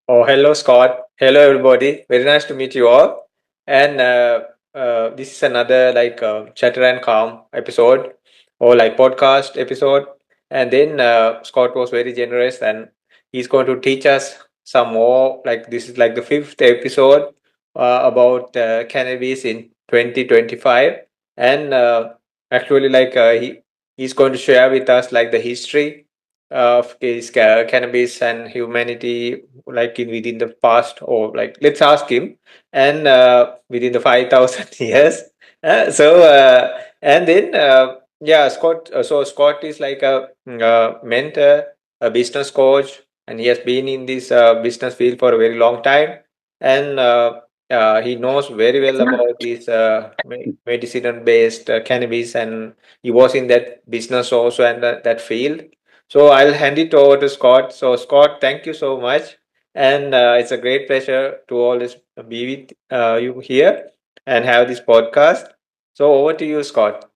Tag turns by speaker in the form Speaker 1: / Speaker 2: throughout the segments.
Speaker 1: Oh, hello, Scott. Hello, everybody. Very nice to meet you all. And this is another chatter and calm episode or like podcast episode. And then Scott was very generous and he's going to teach us some more. Like this is like the fifth episode about cannabis in 2025. And actually, he's going to share with us like the history of this cannabis and humanity like in within the past or like let's ask him and within the 5000 years and then yeah Scott so Scott is like a mentor, a business coach, and he has been in this business field for a very long time, and he knows very well about this medicinal based cannabis, and he was in that business also and that field. So I'll hand it over to Scott. So Scott, thank you so much, and it's a great pleasure to always be with you here and have this podcast. So over to you, Scott.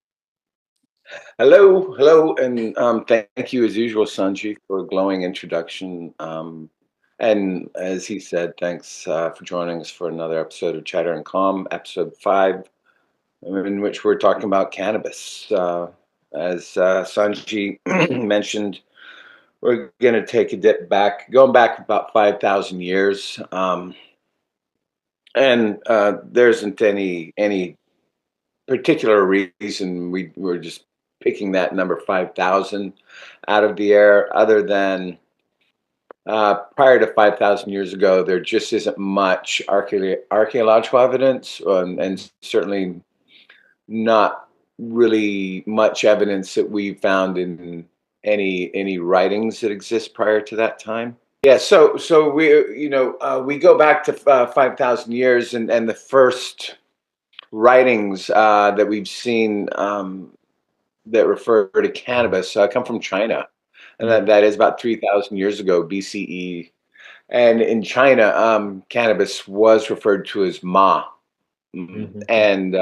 Speaker 2: Hello, and thank you as usual, Sanji, for a glowing introduction. And as he said, thanks for joining us for another episode of Chatter and Calm, episode 5, in which we're talking about cannabis. As Sanji mentioned, we're going to take a dip back, going back about 5,000 years. And there isn't any particular reason we're just picking that number 5,000 out of the air, other than prior to 5,000 years ago, there just isn't much archaeological evidence, and certainly not really much evidence that we found in any writings that exist prior to that time. Yeah, so we go back to 5,000 years, and the first writings that we've seen that refer to cannabis come from China, and
Speaker 1: Mm,
Speaker 2: that is about 3,000 years ago BCE. And in China, cannabis was referred to as ma,
Speaker 1: mhm,
Speaker 2: and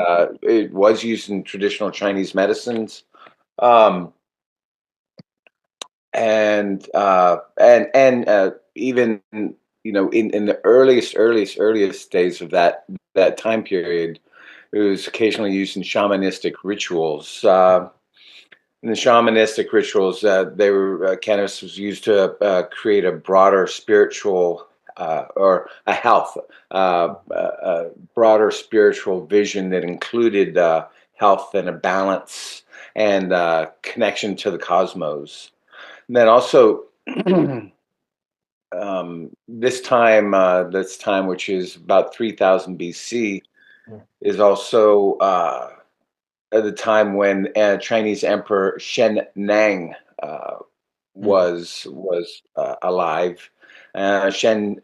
Speaker 2: it was used in traditional Chinese medicines. Um, and even in the earliest days of that time period, it was occasionally used in shamanistic rituals. In the shamanistic rituals, they were cannabis was used to create a broader spiritual or a health, broader spiritual vision that included health and a balance and connection to the cosmos. And then also, this time, which is about 3,000 BC,
Speaker 1: mm,
Speaker 2: is also at the time when Chinese Emperor Shen Nang
Speaker 1: mhm,
Speaker 2: alive. Shen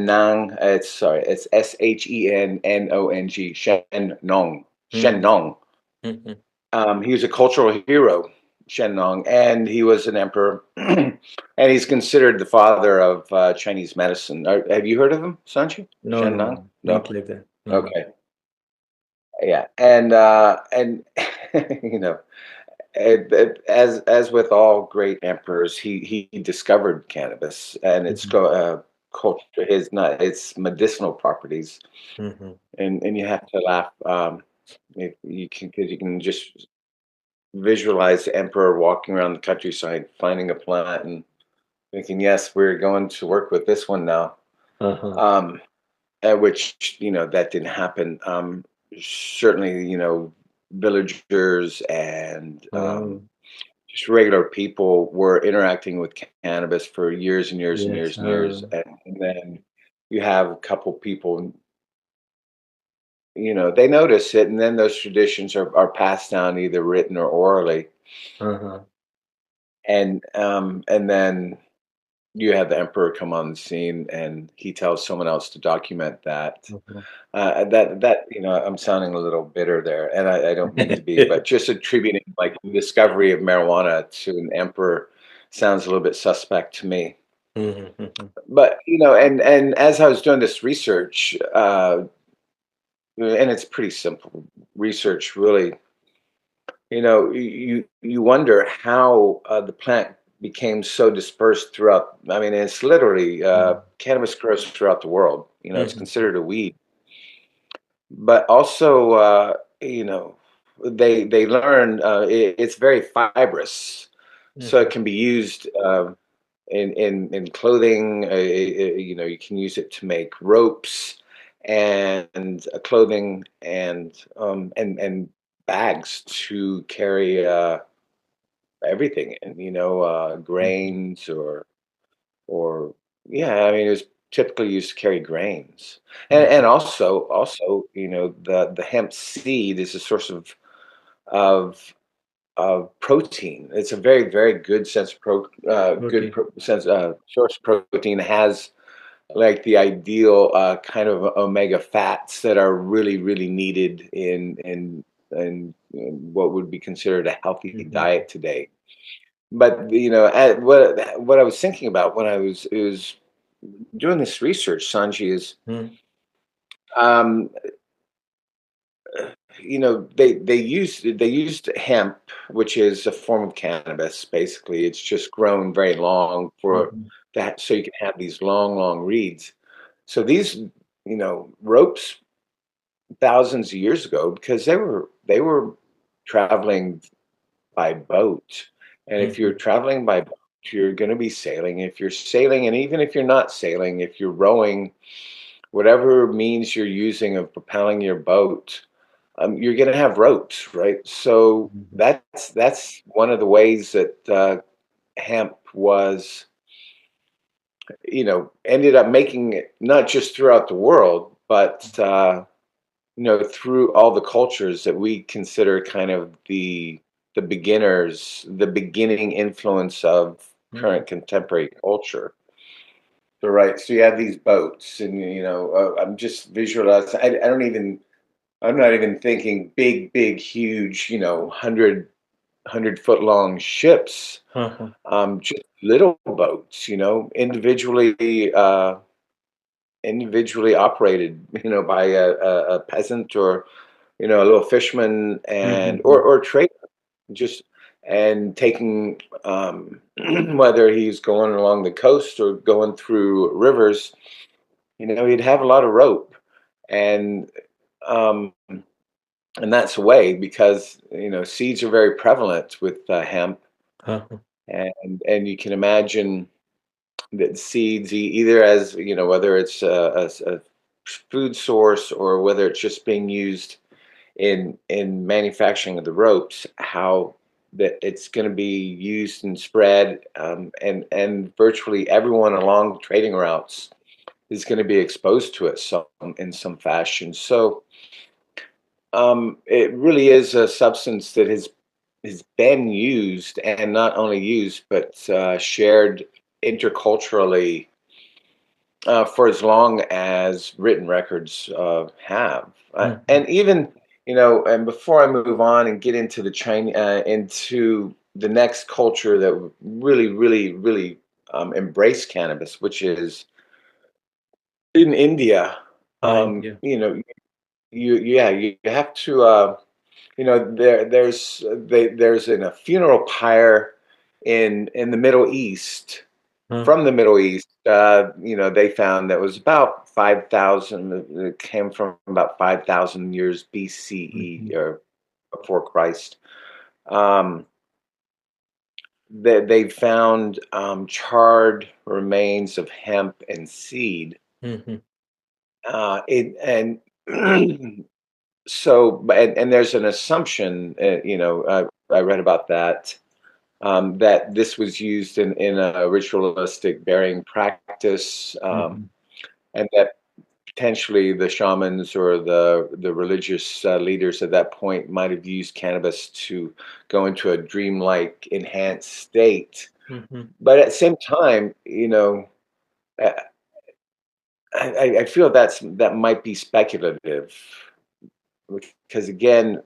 Speaker 2: Nang. It's ShenNong. Shen
Speaker 1: mhm,
Speaker 2: Nong.
Speaker 1: mhm.
Speaker 2: He was a cultural hero, Shen Nong, and he was an emperor, and he's considered the father of Chinese medicine. Have you heard of him, Sanchi?
Speaker 1: No,
Speaker 2: Shen
Speaker 1: no,
Speaker 2: Nong?
Speaker 1: no,
Speaker 2: No.
Speaker 1: not like that. No.
Speaker 2: Okay. Yeah, and you know, as with all great emperors, he discovered cannabis and its
Speaker 1: Mhm,
Speaker 2: culture, his not its medicinal properties,
Speaker 1: mhm.
Speaker 2: and you have to laugh if you can, because you can just visualize the emperor walking around the countryside, finding a plant and thinking, "Yes, we're going to work with this one now."
Speaker 1: Uh-huh.
Speaker 2: Um, at which that didn't happen. Certainly, villagers and
Speaker 1: Oh,
Speaker 2: just regular people were interacting with cannabis for years and years and
Speaker 1: yes.
Speaker 2: years and years, and then you have a couple people, they notice it, and then those traditions are passed down either written or orally,
Speaker 1: Uh-huh.
Speaker 2: and then you have the emperor come on the scene, and he tells someone else to document that.
Speaker 1: Uh-huh.
Speaker 2: I'm sounding a little bitter there, and I don't mean to be, but just attributing like the discovery of marijuana to an emperor sounds a little bit suspect to me.
Speaker 1: Mhm, mhm,
Speaker 2: But and as I was doing this research, and it's pretty simple research, really. You wonder how the plant became so dispersed throughout. I mean, it's literally cannabis grows throughout the world. You know, it's
Speaker 1: Mm-hmm.
Speaker 2: considered a weed, but also, they learn it's very fibrous, so it
Speaker 1: Mm-hmm.
Speaker 2: can be used in clothing. You can use it to make ropes and clothing and bags to carry everything in.
Speaker 1: Mm-hmm.
Speaker 2: Grains or yeah. I mean, it was typically used to carry grains, and
Speaker 1: Mm-hmm.
Speaker 2: also the hemp seed is a source of protein. It's a very, very good sense of
Speaker 1: Protein.
Speaker 2: sense source of protein. It has like the ideal kind of omega fats that are really, really needed in what would be considered a healthy
Speaker 1: Mm-hmm.
Speaker 2: diet today. But what I was thinking about when I was doing this research, Sanji, is
Speaker 1: Mm-hmm.
Speaker 2: um, they used hemp, which is a form of cannabis. Basically, it's just grown very long for
Speaker 1: Mm-hmm.
Speaker 2: that, so you can have these long, long reeds. So these, ropes thousands of years ago, because they were traveling by boat, and if you're
Speaker 1: Mm-hmm.
Speaker 2: traveling by boat, you're going to be sailing. If you're sailing, and even if you're not sailing, if you're rowing, whatever means you're using of propelling your boat, you're going to have ropes, right? So
Speaker 1: Mm-hmm.
Speaker 2: that's one of the ways that hemp was, ended up making it not just throughout the world, but through all the cultures that we consider kind of the beginners, the beginning influence of
Speaker 1: Mm-hmm.
Speaker 2: current contemporary culture. So right, so you have these boats, and I'm just visualizing. I don't even. I'm not even thinking big, big, huge, 100 foot long ships.
Speaker 1: Uh-huh.
Speaker 2: Just little boats, individually operated, by a peasant or a little fisherman and
Speaker 1: Mm-hmm.
Speaker 2: or trader, just and taking whether he's going along the coast or going through rivers, he'd have a lot of rope, and um, and that's the way because seeds are very prevalent with hemp,
Speaker 1: Uh-huh.
Speaker 2: and you can imagine that seeds either as whether it's a food source or whether it's just being used in manufacturing of the ropes, how that it's going to be used and spread, and virtually everyone along the trading routes is going to be exposed to it in some fashion. So it really is a substance that has been used, and not only used but shared interculturally for as long as written records have.
Speaker 1: Mm-hmm.
Speaker 2: And even, and before I move on and get into into the next culture that really, really, really embrace cannabis, which is in India.
Speaker 1: India.
Speaker 2: You have to. There's in a funeral pyre in the Middle East,
Speaker 1: Uh,
Speaker 2: from the Middle East. They found that was about 5,000. It came from about 5,000 years BCE
Speaker 1: mm-hmm.
Speaker 2: or before Christ. Um, they found charred remains of hemp and seed.
Speaker 1: Mm-hmm.
Speaker 2: And so, and there's an assumption. I read about that. That this was used in a ritualistic burying practice,
Speaker 1: Mm-hmm.
Speaker 2: and that potentially the shamans or the religious leaders at that point might have used cannabis to go into a dreamlike enhanced state.
Speaker 1: Mm-hmm.
Speaker 2: But at the same time, I, I feel that might be speculative because again,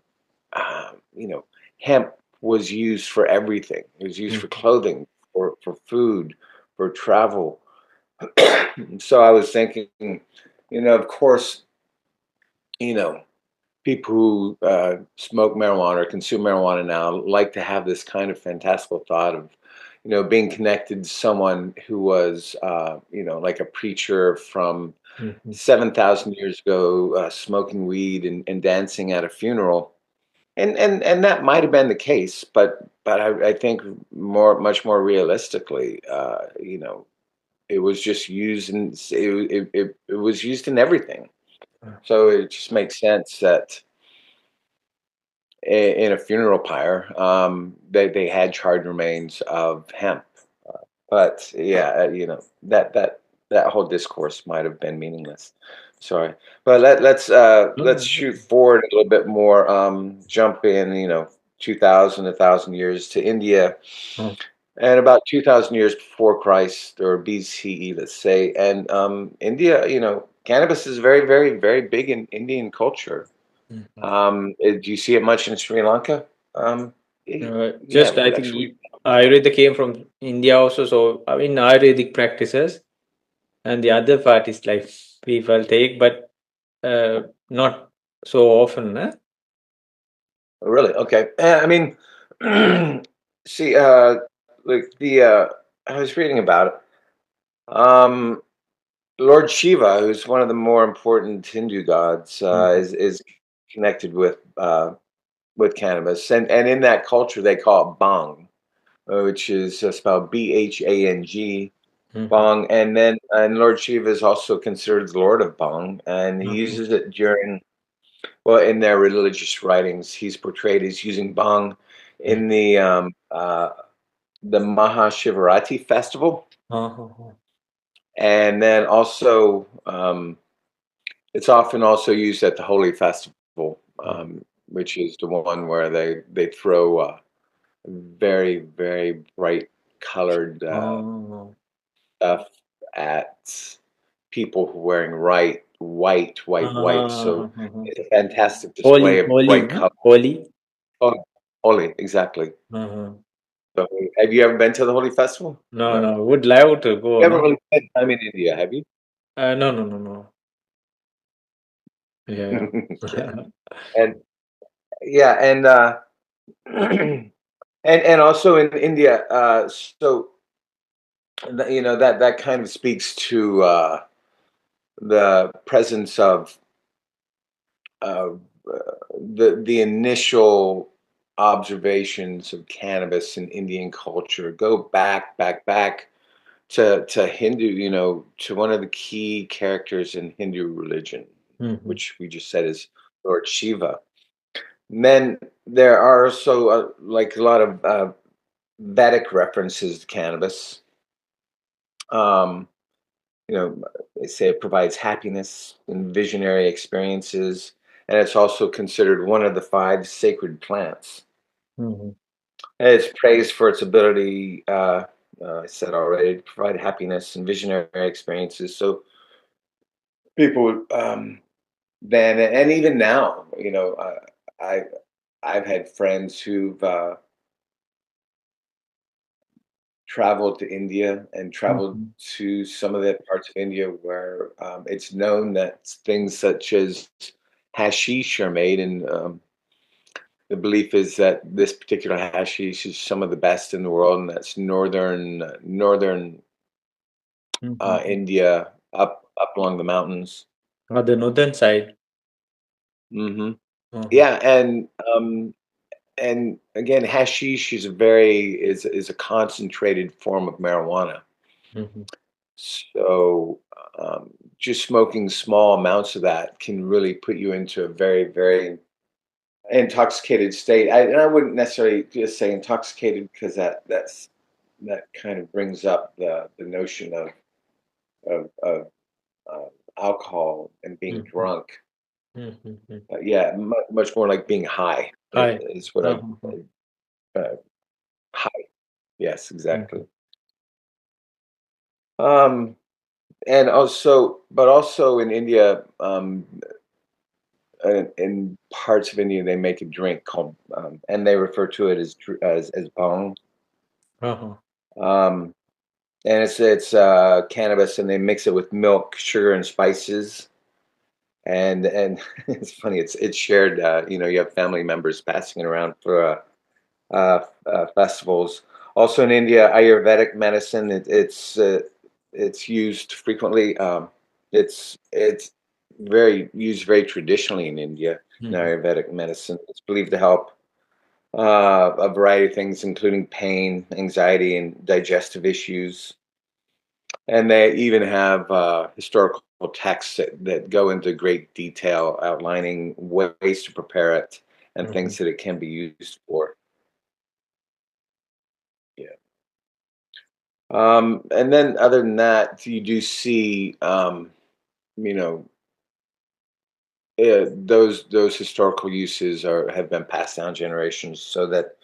Speaker 2: hemp was used for everything. It was used for
Speaker 1: Mm-hmm.
Speaker 2: clothing, for food, for travel. So I was thinking, of course, you know, people who smoke marijuana or consume marijuana now like to have this kind of fantastical thought of, being connected to someone who was, like a preacher from
Speaker 1: Mhm.
Speaker 2: 7,000 years ago, smoking weed and dancing at a funeral. And that might have been the case, but I think much more realistically, it was just used in it was used in everything. So it just makes sense that in a funeral pyre, they had charred remains of hemp. But yeah, that whole discourse might have been meaningless. Sorry, but let's
Speaker 1: No,
Speaker 2: shoot forward a little bit more. Jump in, 2,000, 1,000 years to India,
Speaker 1: no.
Speaker 2: and about 2,000 years before Christ or BCE, let's say. And India, cannabis is very, very, very big in Indian culture.
Speaker 1: Mhm.
Speaker 2: Do you see it much in Sri Lanka? Um, yeah,
Speaker 1: Just I think
Speaker 2: that's we.
Speaker 1: Ayurveda came from India also. So I mean Ayurvedic practices, and the other part is like people take, but not so often. Huh?
Speaker 2: Really? Okay. I mean, see, like I was reading about it. Lord Shiva, who's one of the more important Hindu gods,
Speaker 1: Mhm.
Speaker 2: is connected with cannabis, and in that culture they call it bang, which is spelled Bhang,
Speaker 1: Mhm.
Speaker 2: bang, and Lord Shiva is also considered the Lord of Bang, and he
Speaker 1: Mhm.
Speaker 2: uses it during. Well, in their religious writings, he's portrayed as using bang
Speaker 1: Mhm.
Speaker 2: in the Mahashivarati festival,
Speaker 1: Uh-huh.
Speaker 2: and then also it's often also used at the Holy Festival, which is the one where they throw very very bright colored
Speaker 1: Oh.
Speaker 2: stuff at people who are wearing white. So
Speaker 1: Uh-huh.
Speaker 2: it's a fantastic display
Speaker 1: Holy,
Speaker 2: of
Speaker 1: holy,
Speaker 2: bright
Speaker 1: huh?
Speaker 2: color.
Speaker 1: Holy.
Speaker 2: Oh, holy, exactly.
Speaker 1: Uh-huh.
Speaker 2: So, have you ever been to the Holy Festival?
Speaker 1: No,
Speaker 2: No.
Speaker 1: no. Would love to go.
Speaker 2: You haven't
Speaker 1: No.
Speaker 2: really spent time in India, have you?
Speaker 1: No, no, no, no. Yeah,
Speaker 2: Okay.
Speaker 1: yeah.
Speaker 2: And yeah, and and also in India, so that kind of speaks to the presence of uh, the initial observations of cannabis in Indian culture go back to Hindu, to one of the key characters in Hindu religion,
Speaker 1: Mhm.
Speaker 2: which we just said is Lord Shiva. And then there are also like a lot of Vedic references to cannabis. Um, they say it provides happiness and visionary experiences, and it's also considered one of the five sacred plants.
Speaker 1: Mhm.
Speaker 2: And it's praised for its ability, I said already, to provide happiness and visionary experiences. So people then, and even now, I I've had friends who've traveled to India and traveled
Speaker 1: Mhm.
Speaker 2: to some of the parts of India where it's known that things such as hashish are made, and the belief is that this particular hashish is some of the best in the world, and that's northern
Speaker 1: Mhm.
Speaker 2: India, up along the mountains.
Speaker 1: The northern side.
Speaker 2: Hmm.
Speaker 1: Uh-huh.
Speaker 2: Yeah, and again, hashish is a concentrated form of marijuana.
Speaker 1: Mhm.
Speaker 2: So just smoking small amounts of that can really put you into a very, very intoxicated state. And I wouldn't necessarily just say intoxicated because that kind of brings up the notion of alcohol and being
Speaker 1: Mhm.
Speaker 2: drunk.
Speaker 1: Mhm.
Speaker 2: Yeah, much more like being high
Speaker 1: Hi.
Speaker 2: is what
Speaker 1: Uh-huh.
Speaker 2: uh, high. Yes, exactly.
Speaker 1: Mhm.
Speaker 2: Um, and also in India, in parts of India, they make a drink called, and they refer to it as bong.
Speaker 1: Uh-huh.
Speaker 2: Um, and it's cannabis, and they mix it with milk, sugar, and spices. And it's funny. It's shared. You have family members passing it around for festivals. Also in India, Ayurvedic medicine, it's used frequently. It's very used very traditionally in India. In
Speaker 1: Mhm.
Speaker 2: Ayurvedic medicine, it's believed to help a variety of things, including pain, anxiety, and digestive issues. And they even have historical texts that go into great detail outlining ways to prepare it and
Speaker 1: Mhm.
Speaker 2: things that it can be used for. Yeah. And then other than that, you do see, you know, those historical uses are have been passed down generations, so that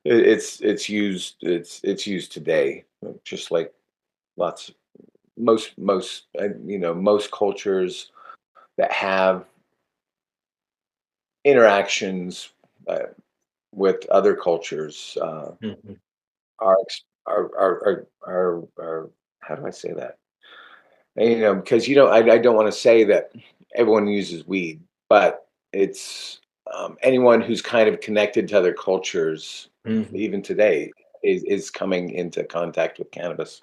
Speaker 2: it's used today, just like lots most most cultures that have interactions uh, with other cultures
Speaker 1: Mhm.
Speaker 2: are are how do I say that? Because I don't want to say that everyone uses weed, but it's anyone who's kind of connected to other cultures,
Speaker 1: Mhm.
Speaker 2: even today, is coming into contact with cannabis.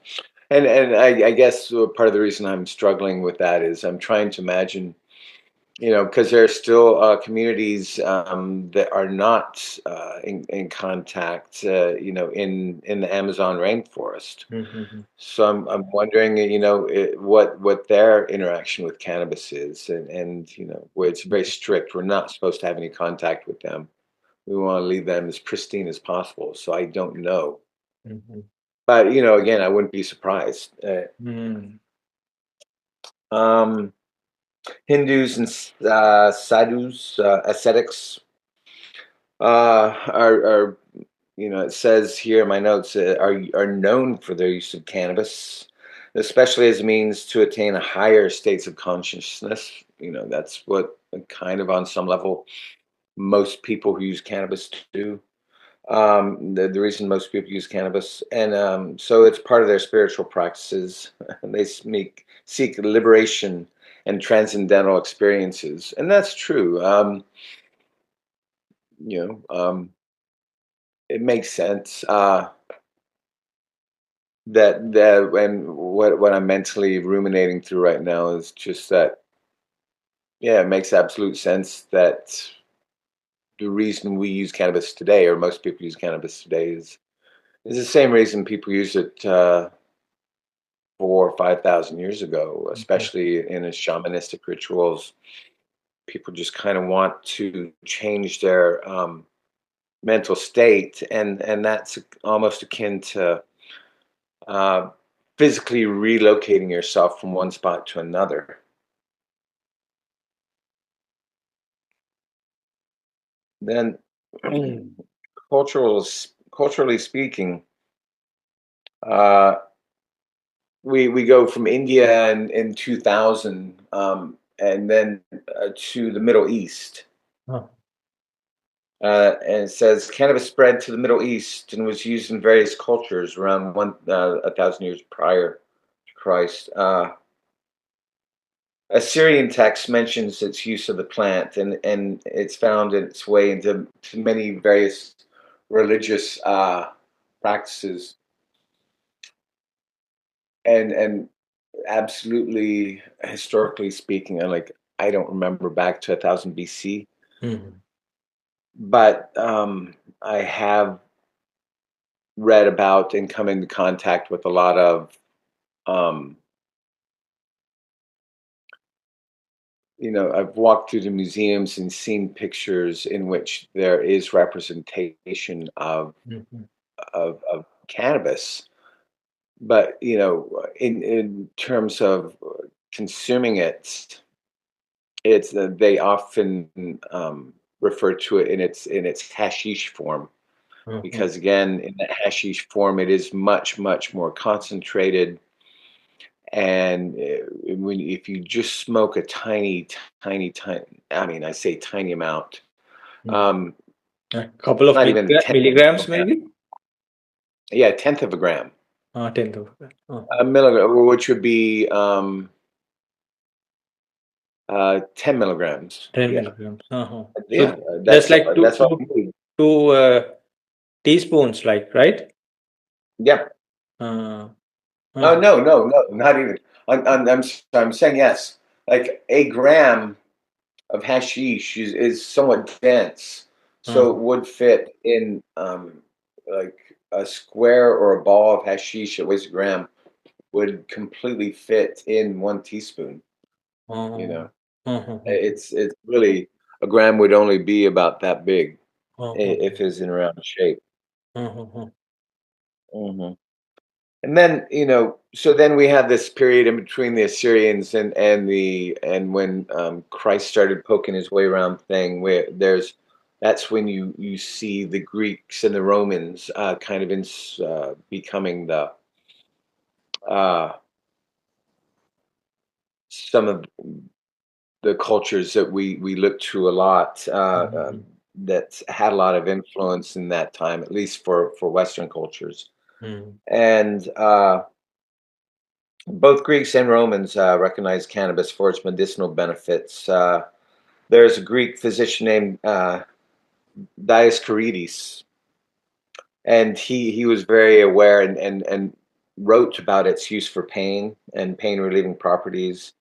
Speaker 2: And I guess part of the reason I'm struggling with that is I'm trying to imagine, because there are still communities that are not in contact, in the Amazon rainforest.
Speaker 1: Mhm.
Speaker 2: So I'm wondering, what their interaction with cannabis is, and where it's very strict. We're not supposed to have any contact with them. We want to leave them as pristine as possible. So I don't know,
Speaker 1: Mhm.
Speaker 2: but again, I wouldn't be surprised.
Speaker 1: Mhm.
Speaker 2: Um, Hindus and sadhus, ascetics, are it says here in my notes, are known for their use of cannabis, especially as a means to attain a higher states of consciousness. That's what kind of on some level most people who use cannabis do. The reason most people use cannabis, and so it's part of their spiritual practices. They seek liberation and transcendental experiences, and that's true. You know, um, it makes sense. That and what I'm mentally ruminating through right now is just that, yeah, it makes absolute sense that the reason we use cannabis today, or most people use cannabis today, is the same reason people use it 4 or 5 thousand years ago,
Speaker 1: Mhm.
Speaker 2: especially in its shamanistic rituals. People just kind of want to change their mental state, and that's almost akin to uh, physically relocating yourself from one spot to another. Then, culturally speaking, uh, we go from India in 2000, and then to the Middle East.
Speaker 1: Oh.
Speaker 2: And it says cannabis spread to the Middle East and was used in various cultures around 1,000 years prior to Christ. A Syrian text mentions its use of the plant, and it's found its way into to many various religious practices, and absolutely historically speaking, I don't remember back to 1000 BC,
Speaker 1: Mhm.
Speaker 2: but I have read about and come into contact with a lot of um, I've walked through the museums and seen pictures in which there is representation
Speaker 1: Mhm.
Speaker 2: of cannabis, but in terms of consuming it, it's they often refer to it in its hashish form,
Speaker 1: Mhm.
Speaker 2: because again, in that hashish form, it is much much more concentrated. And if you just smoke a tiny, I mean, I say tiny amount,
Speaker 1: Mhm.
Speaker 2: um,
Speaker 1: A couple of
Speaker 2: not even a tenth of a
Speaker 1: milligrams,
Speaker 2: milligram.
Speaker 1: maybe.
Speaker 2: Yeah, a tenth of a gram,
Speaker 1: 10th of that.
Speaker 2: a milligram, which would be 10 milligrams.
Speaker 1: 10
Speaker 2: Yeah,
Speaker 1: milligrams. Uh-huh.
Speaker 2: yeah,
Speaker 1: So that's like two
Speaker 2: that's all you need.
Speaker 1: two teaspoons, like, right?
Speaker 2: Yep.
Speaker 1: Uh,
Speaker 2: Oh
Speaker 1: uh,
Speaker 2: no, no, no, not even. I'm saying yes. Like a gram of hashish is somewhat dense, so it
Speaker 1: uh,
Speaker 2: would fit in like a square or a ball of hashish that weighs a gram would completely fit in 1 teaspoon. You
Speaker 1: uh,
Speaker 2: know,
Speaker 1: uh,
Speaker 2: it's really a gram would only be about that big if
Speaker 1: uh,
Speaker 2: it's in round shape.
Speaker 1: uh,
Speaker 2: Hmm. And then so then we have this period in between the Assyrians and when Christ started poking his way around thing where that's when you see the Greeks and the Romans kind of becoming the uh, some of the cultures that we look to a lot that had a lot of influence in that time, at least for Western cultures. And both Greeks and Romans recognized cannabis for its medicinal benefits. There's a Greek physician named Dioscorides, and he was very aware and wrote about its use for pain and pain relieving properties.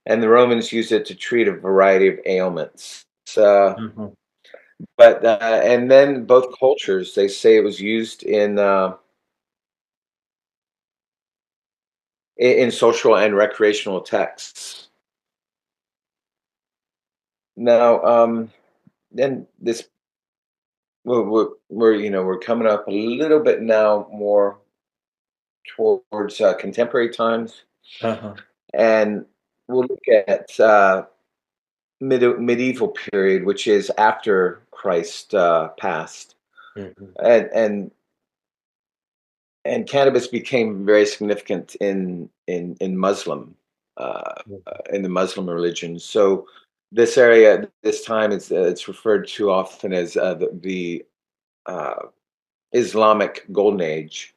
Speaker 2: And the Romans used it to treat a variety of ailments. But and then both cultures, they say it was used in social and recreational texts. Now, then this we're coming up a little bit now more towards contemporary times, and we'll look at medieval period, which is after Christ passed, and and and cannabis became very significant in Muslim in the Muslim religion. So this area, this time, it's referred to often as the uh, Islamic Golden Age.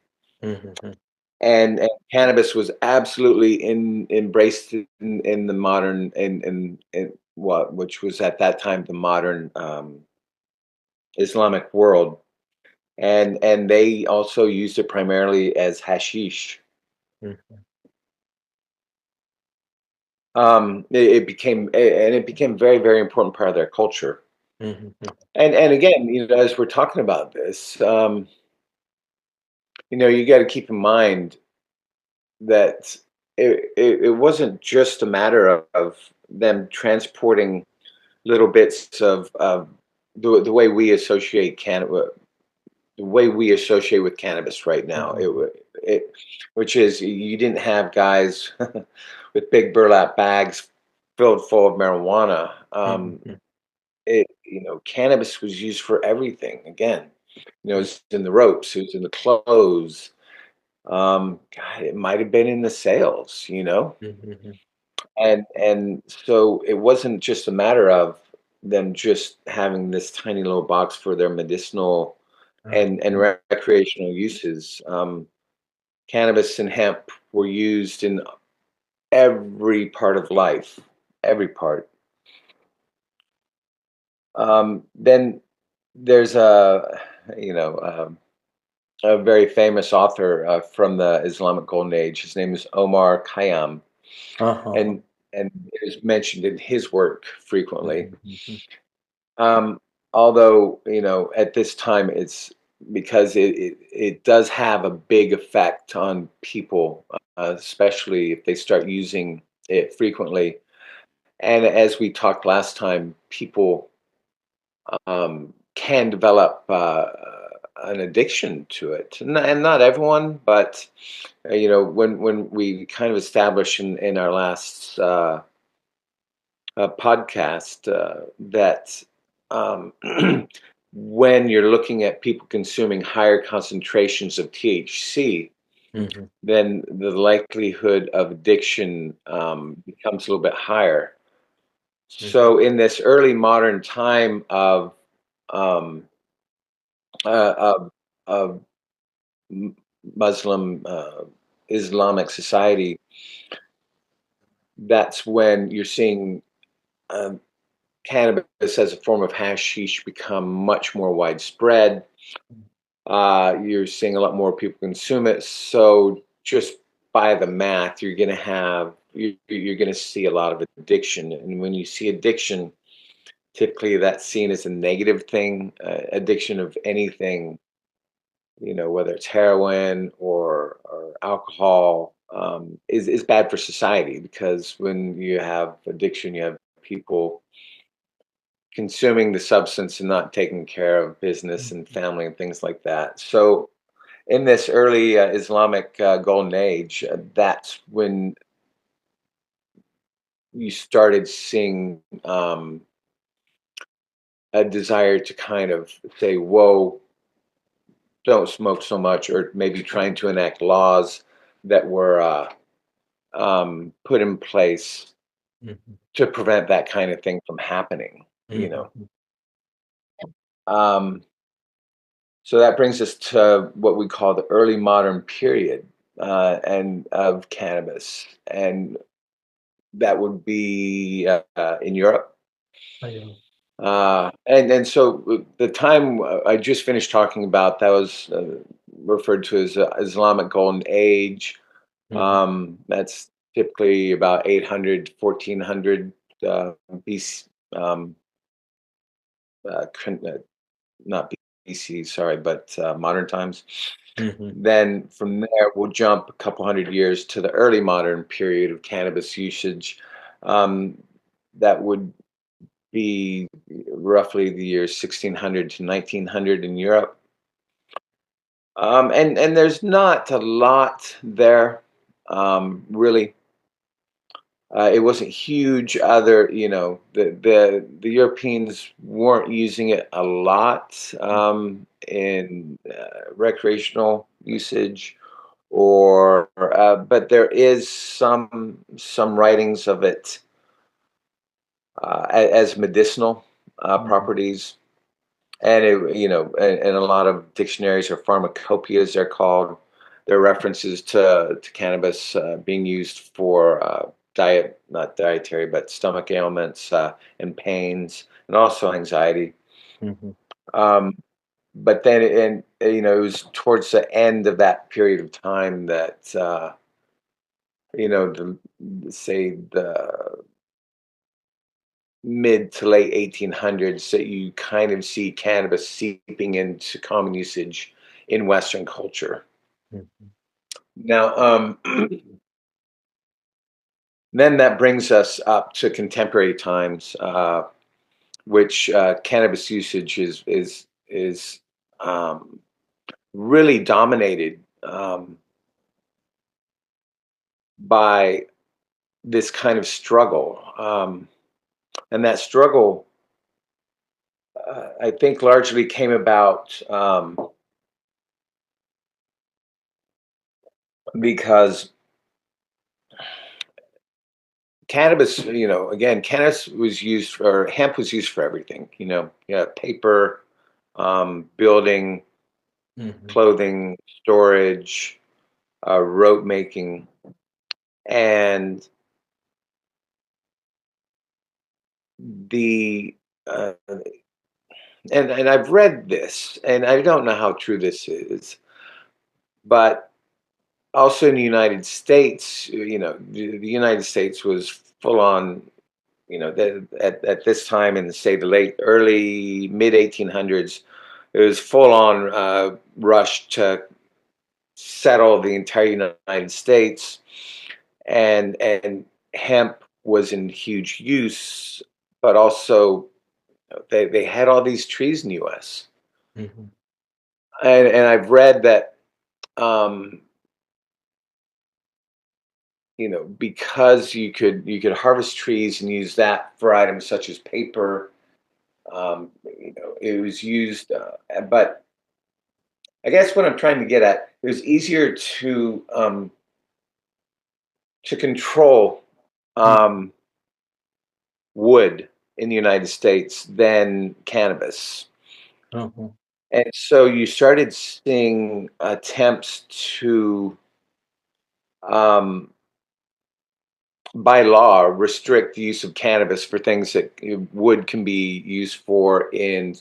Speaker 2: And cannabis was absolutely embraced in the modern in what which was at that time the modern Islamic world, and they also used it primarily as hashish. It became and it became very very important part of their culture. And again, as we're talking about this, you got to keep in mind that it wasn't just a matter of them transporting little bits of the way we associate cannabis, the way we associate with cannabis right now. It which is you didn't have guys with big burlap bags filled full of marijuana. Cannabis was used for everything. Again, it's in the ropes, it was in the clothes. God, it might have been in the sales. And so it wasn't just a matter of them just having this tiny little box for their medicinal and recreational uses. Cannabis and hemp were used in every part of life, every part. Then there's a very famous author from the Islamic Golden Age. His name is Omar Khayyam, and it is mentioned in his work frequently. Um, Although, at this time it's because it does have a big effect on people, especially if they start using it frequently. And as we talked last time, people can develop an addiction to it, and not everyone, but when we kind of established in our last podcast that um, when you're looking at people consuming higher concentrations of THC, then the likelihood of addiction becomes a little bit higher. So, in this early modern time um, of, of Muslim Islamic society, that's when you're seeing um, cannabis as a form of hashish become much more widespread. You're seeing a lot more people consume it. So just by the math, you're going to see a lot of addiction. And when you see addiction, typically that's seen as a negative thing. Addiction of anything, whether it's heroin or alcohol, is bad for society, because when you have addiction, you have people consuming the substance and not taking care of business and family and things like that. So in this early Islamic golden age, that's when you started seeing a desire to kind of say, whoa, don't smoke so much, or maybe trying to enact laws that were put in place
Speaker 1: Mhm.
Speaker 2: to prevent that kind of thing from happening, you know.
Speaker 1: Mhm.
Speaker 2: Um, so that brings us to what we call the early modern period and of cannabis, and that would be in Europe.
Speaker 1: Yeah.
Speaker 2: And so the time I just finished talking about, that was referred to as Islamic Golden Age.
Speaker 1: Mhm.
Speaker 2: That's typically about 800, 1400 BC, um, not BC, sorry, but modern times.
Speaker 1: Mhm.
Speaker 2: Then from there, we'll jump a couple hundred years to the early modern period of cannabis usage. Um, that would be roughly the years 1600 to 1900 in Europe. And there's not a lot there, really. It wasn't huge. The Europeans weren't using it a lot in recreational usage, but there is some writings of it as medicinal
Speaker 1: Mhm.
Speaker 2: properties, and and a lot of dictionaries or pharmacopoeias, they're called. There are references to cannabis being used for not dietary, but stomach ailments and pains, and also anxiety.
Speaker 1: Mhm.
Speaker 2: Um, but then, it was towards the end of that period of time that say the mid to late 1800s, that you kind of see cannabis seeping into common usage in Western culture.
Speaker 1: Mhm.
Speaker 2: Now, then that brings us up to contemporary times, which cannabis usage is um, really dominated by this kind of struggle, and that struggle, I think, largely came about because cannabis, again, cannabis was used for, hemp was used for everything, yeah, paper, building,
Speaker 1: Mhm.
Speaker 2: clothing, storage, rope making, and the and I've read this, and I don't know how true this is, but also in the United States, the United States was full on, at this time in, say, the late, early, mid 1800s, it was full on rush to settle the entire United States, and hemp was in huge use, but also they had all these trees in the U.S.
Speaker 1: Mhm.
Speaker 2: And I've read that um, because you could harvest trees and use that for items such as paper. It was used, but I guess what I'm trying to get at, it was easier to control
Speaker 1: Mhm.
Speaker 2: um, wood in the United States than cannabis.
Speaker 1: Uh-huh.
Speaker 2: And so you started seeing attempts to, um, by law, restrict the use of cannabis for things that wood can be used for in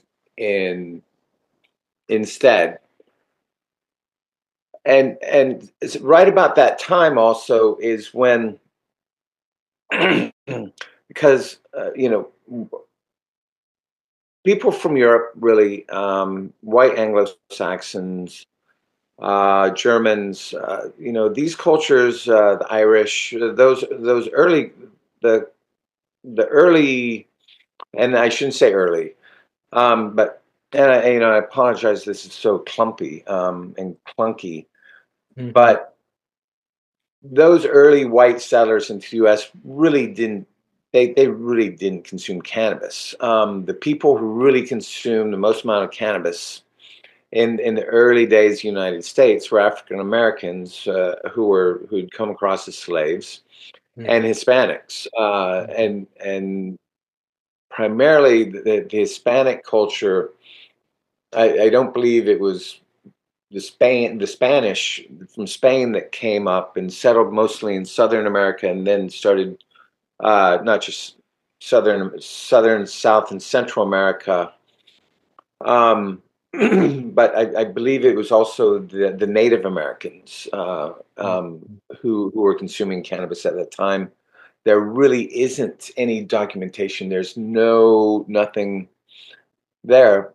Speaker 2: instead. and it's right about that time also is when because people from Europe really, white Anglo-Saxons, Germans, these cultures, the Irish, those early, the the early, and I shouldn't say early, but and I apologize. This is so clumpy and clunky,
Speaker 1: Mhm.
Speaker 2: but those early white settlers into the U.S. really didn't. They really didn't consume cannabis. The people who really consumed the most amount of cannabis in the early days of the United States were African Americans who'd come across as slaves and
Speaker 1: Mhm.
Speaker 2: Hispanics,
Speaker 1: Mhm.
Speaker 2: and primarily the Hispanic culture. I don't believe it was the Spanish from Spain that came up and settled mostly in Southern America, and then started not just Southern, South, and Central America. Um, but I believe it was also the Native Americans
Speaker 1: Mhm.
Speaker 2: who were consuming cannabis at that time. There really isn't any documentation. There's nothing there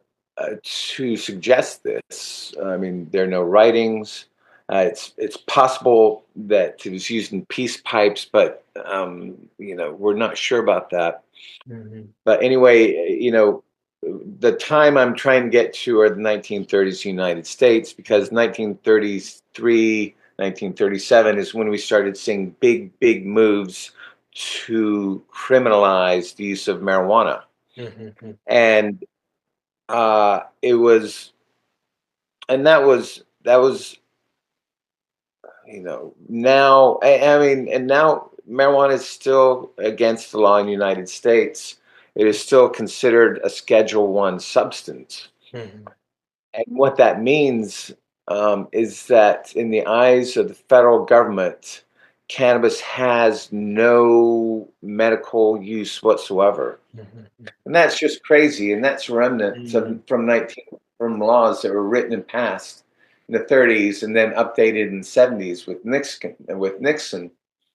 Speaker 2: to suggest this. I mean, there are no writings. It's possible that it was used in peace pipes, but we're not sure about that.
Speaker 1: Mhm.
Speaker 2: But anyway, the time I'm trying to get to are the 1930s United States, because 1933, 1937 is when we started seeing big moves to criminalize the use of marijuana.
Speaker 1: Mhm.
Speaker 2: And it was, and that was, now, I mean, and now marijuana is still against the law in the United States. It is still considered a Schedule One substance.
Speaker 1: Mhm.
Speaker 2: And what that means is that in the eyes of the federal government, cannabis has no medical use whatsoever.
Speaker 1: Mhm.
Speaker 2: And that's just crazy. And that's remnants
Speaker 1: Mhm.
Speaker 2: from laws that were written and passed in the 30s and then updated in the 70s with Nixon.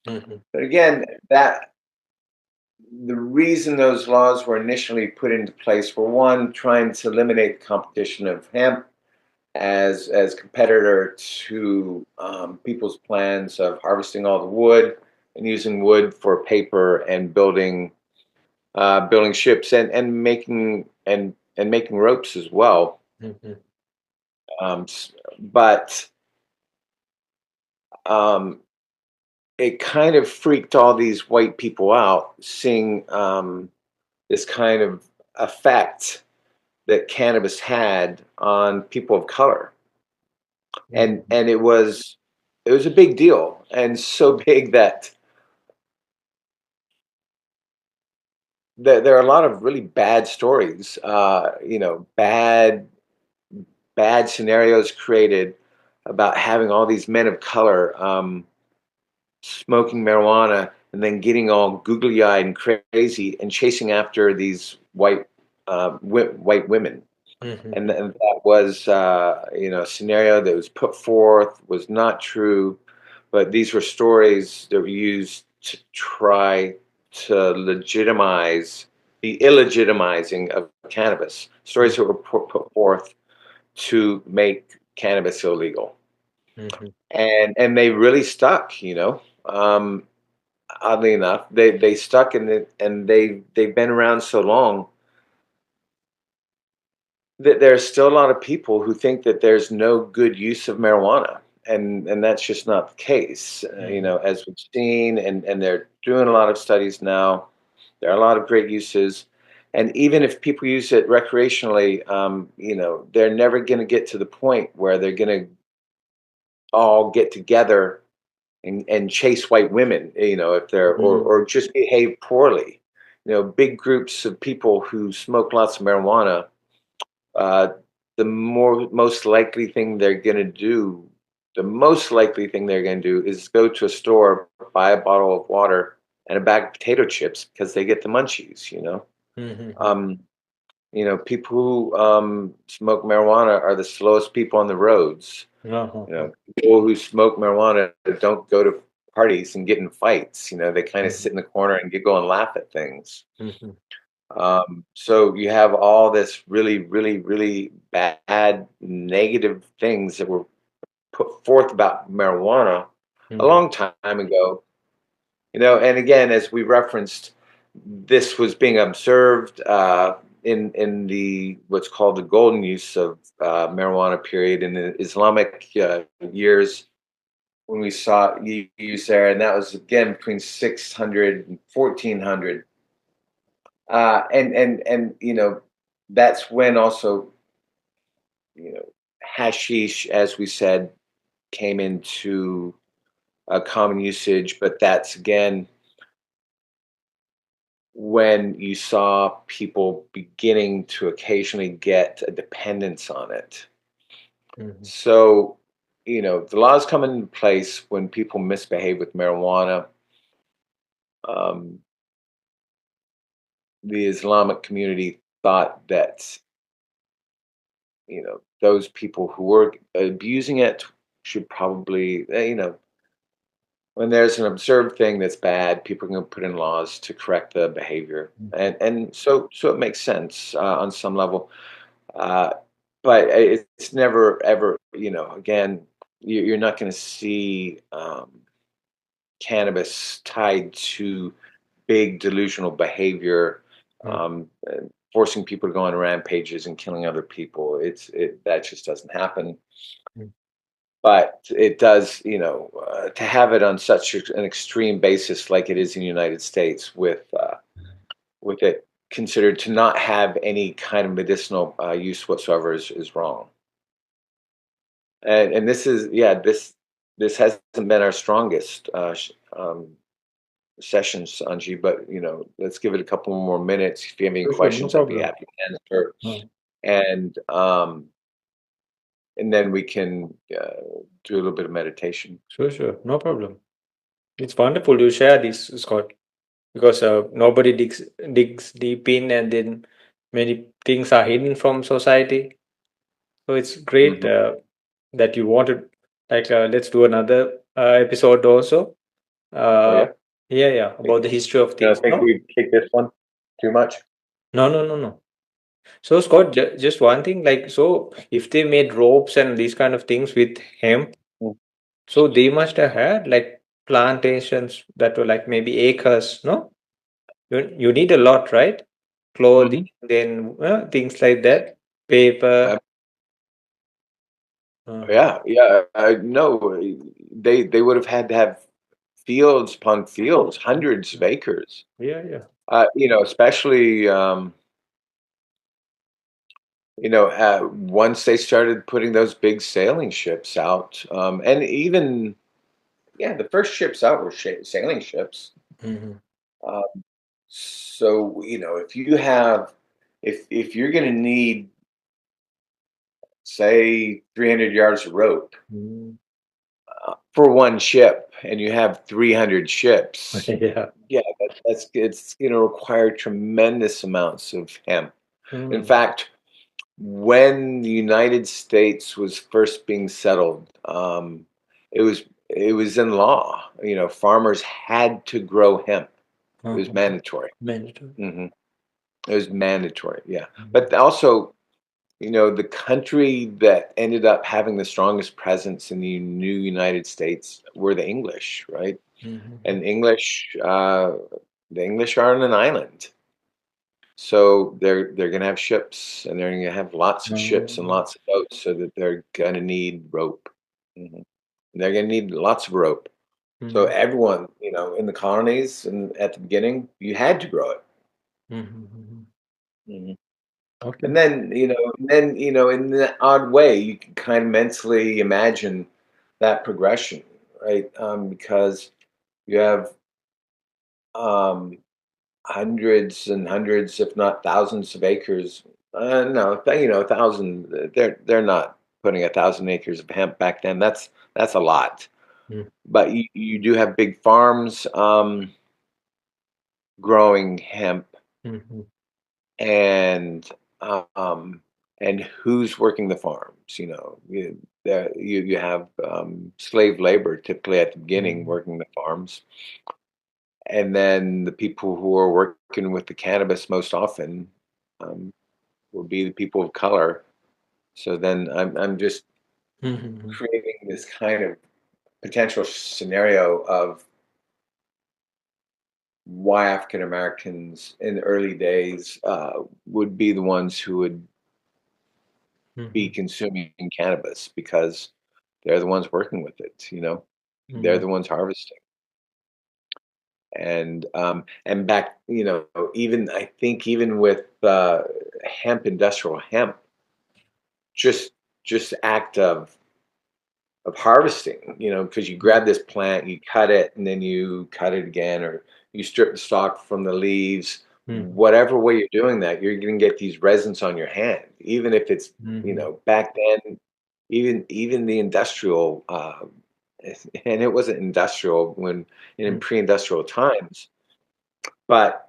Speaker 1: Mhm.
Speaker 2: But again, that the reason those laws were initially put into place were, one, trying to eliminate the competition of hemp as competitor to people's plans of harvesting all the wood and using wood for paper and building ships and making ropes as well.
Speaker 1: Mhm.
Speaker 2: But um, it kind of freaked all these white people out, seeing this kind of effect that cannabis had on people of color,
Speaker 1: Mhm.
Speaker 2: and it was a big deal, and so big that there are a lot of really bad stories, bad scenarios created about having all these men of color smoking marijuana and then getting all googly eyed and crazy and chasing after these white women. And,
Speaker 1: Mhm.
Speaker 2: and that was, a scenario that was put forth, was not true, but these were stories that were used to try to legitimize the illegitimizing of cannabis. Stories that were put forth to make cannabis illegal,
Speaker 1: Mhm.
Speaker 2: and they really stuck. Oddly enough, they stuck in it, and they've been around so long that there's still a lot of people who think that there's no good use of marijuana, and that's just not the case.
Speaker 1: Mhm.
Speaker 2: As we've seen, and they're doing a lot of studies now. There are a lot of great uses, and even if people use it recreationally, they're never going to get to the point where they're going to all get together and chase white women. If they're
Speaker 1: Mhm.
Speaker 2: or just behave poorly. Big groups of people who smoke lots of marijuana, uh, the most likely thing they're going to do is go to a store, buy a bottle of water and a bag of potato chips because they get the munchies.
Speaker 1: Mhm.
Speaker 2: Um, People who smoke marijuana are the slowest people on the roads. You
Speaker 1: Uh-huh.
Speaker 2: know, people who smoke marijuana don't go to parties and get in fights. You know, they kind of
Speaker 1: Mhm.
Speaker 2: sit in the corner and giggle and laugh at things.
Speaker 1: Mhm.
Speaker 2: So you have all this really, really, really bad, negative things that were put forth about marijuana a
Speaker 1: Mhm.
Speaker 2: long time ago. You know, and again, as we referenced, this was being observed in the what's called the golden use of marijuana period in the Islamic years when we saw use there, and that was again between 600 and 1400. And you know, that's when also, you know, hashish, as we said, came into common usage. But that's again when you saw people beginning to occasionally get a dependence on it.
Speaker 1: Mhm.
Speaker 2: So, you know, the laws come into place when people misbehave with marijuana. Um, the Islamic community thought that, you know, those people who were abusing it should probably, you know, when there's an observed thing that's bad, people are going to put in laws to correct the behavior,
Speaker 1: Mhm.
Speaker 2: and so it makes sense on some level. Uh, but it's never ever, you know, again, you're not going to see cannabis tied to big delusional behavior, and forcing people to go on rampages and killing other people. That just doesn't happen.
Speaker 1: Mhm.
Speaker 2: But it does, you know, to have it on such an extreme basis like it is in the United States, with it considered to not have any kind of medicinal use whatsoever, is wrong. And this is, yeah, this hasn't been our strongest session, Sanji. But you know, let's give it a couple more minutes. If you have any
Speaker 1: Sure, sure, no
Speaker 2: questions, I'd be
Speaker 1: problem.
Speaker 2: happy to answer.
Speaker 1: Uh,
Speaker 2: And um, and then we can do a little bit of meditation.
Speaker 1: sure, sure, no problem. It's wonderful you share this, Scott, because nobody digs deep in, and then many things are hidden from society. So it's great
Speaker 2: Hmm.
Speaker 1: that you wanted, like, let's do another episode also.
Speaker 2: Oh
Speaker 1: Uh,
Speaker 2: yeah,
Speaker 1: yeah, yeah,
Speaker 2: think,
Speaker 1: about the history of
Speaker 2: you know,
Speaker 1: things.
Speaker 2: think
Speaker 1: No,
Speaker 2: we take this one too much.
Speaker 1: no, no, no, no. So Scott, just one thing, like, so if they made ropes and these kind of things with hemp, so they must have had like plantations that were like maybe acres, no? You need a lot, right? Clothing,
Speaker 2: Mm-hmm.
Speaker 1: then things like that, paper. Uh-huh.
Speaker 2: Yeah, yeah. No, they would have had to have fields upon fields, hundreds of acres.
Speaker 1: Yeah, yeah.
Speaker 2: You know, especially you know, once they started putting those big sailing ships out, and even yeah, the first ships out were sailing ships.
Speaker 1: Hmm.
Speaker 2: Uh, so you know, if you have, if you're going to need, say, 300 yards of rope
Speaker 1: Mm.
Speaker 2: for one ship, and you have 300 ships,
Speaker 1: Yeah.
Speaker 2: yeah, that's it's going to require tremendous amounts of hemp. In
Speaker 1: Mm.
Speaker 2: fact, when the United States was first being settled, it was in law. You know, farmers had to grow hemp. It was
Speaker 1: Uh-huh.
Speaker 2: mandatory.
Speaker 1: Mandatory.
Speaker 2: Hmm. It was mandatory. Yeah, but
Speaker 1: Mhm.
Speaker 2: also, you know, the country that ended up having the strongest presence in the new United States were the English, right?
Speaker 1: Mhm.
Speaker 2: And the English are on an island. So they're going to have ships, and they're going to have lots of ships and
Speaker 1: Um,
Speaker 2: lots of boats, so that they're going to need rope. Mhm. They're going to need lots of rope. So
Speaker 1: mhm.
Speaker 2: everyone, you know, in the colonies and at the beginning, you had to grow it.
Speaker 1: Mhm. Mhm.
Speaker 2: Mhm.
Speaker 1: Okay.
Speaker 2: And then, you know, in that odd way, you can kind of mentally imagine that progression, right? Because you have um, hundreds and hundreds, if not thousands of acres. No, you know, 1,000. They're not putting 1,000 acres of hemp back then. That's a lot.
Speaker 1: Mm.
Speaker 2: But you do have big farms growing hemp,
Speaker 1: Mhm.
Speaker 2: and um, and who's working the farms? You know, you have slave labor typically at the beginning
Speaker 1: Mhm.
Speaker 2: working the farms, and then the people who are working with the cannabis most often um, will be the people of color. So then I'm just
Speaker 1: Mhm.
Speaker 2: creating this kind of potential scenario of why African Americans in the early days would be the ones who would be
Speaker 1: Mhm.
Speaker 2: consuming cannabis because they're the ones working with it. They're
Speaker 1: Mhm.
Speaker 2: the ones harvesting. And back, even I think even with industrial hemp, just just act of harvesting, because you grab this plant, you cut it, and then you cut it again, or you strip the stalk from the leaves.
Speaker 1: Mhm.
Speaker 2: Whatever way you're doing that, you're going to get these resins on your hand, even if it's,
Speaker 1: Mhm.
Speaker 2: back then, even the industrial, and it wasn't industrial when in
Speaker 1: Mhm.
Speaker 2: pre-industrial times, but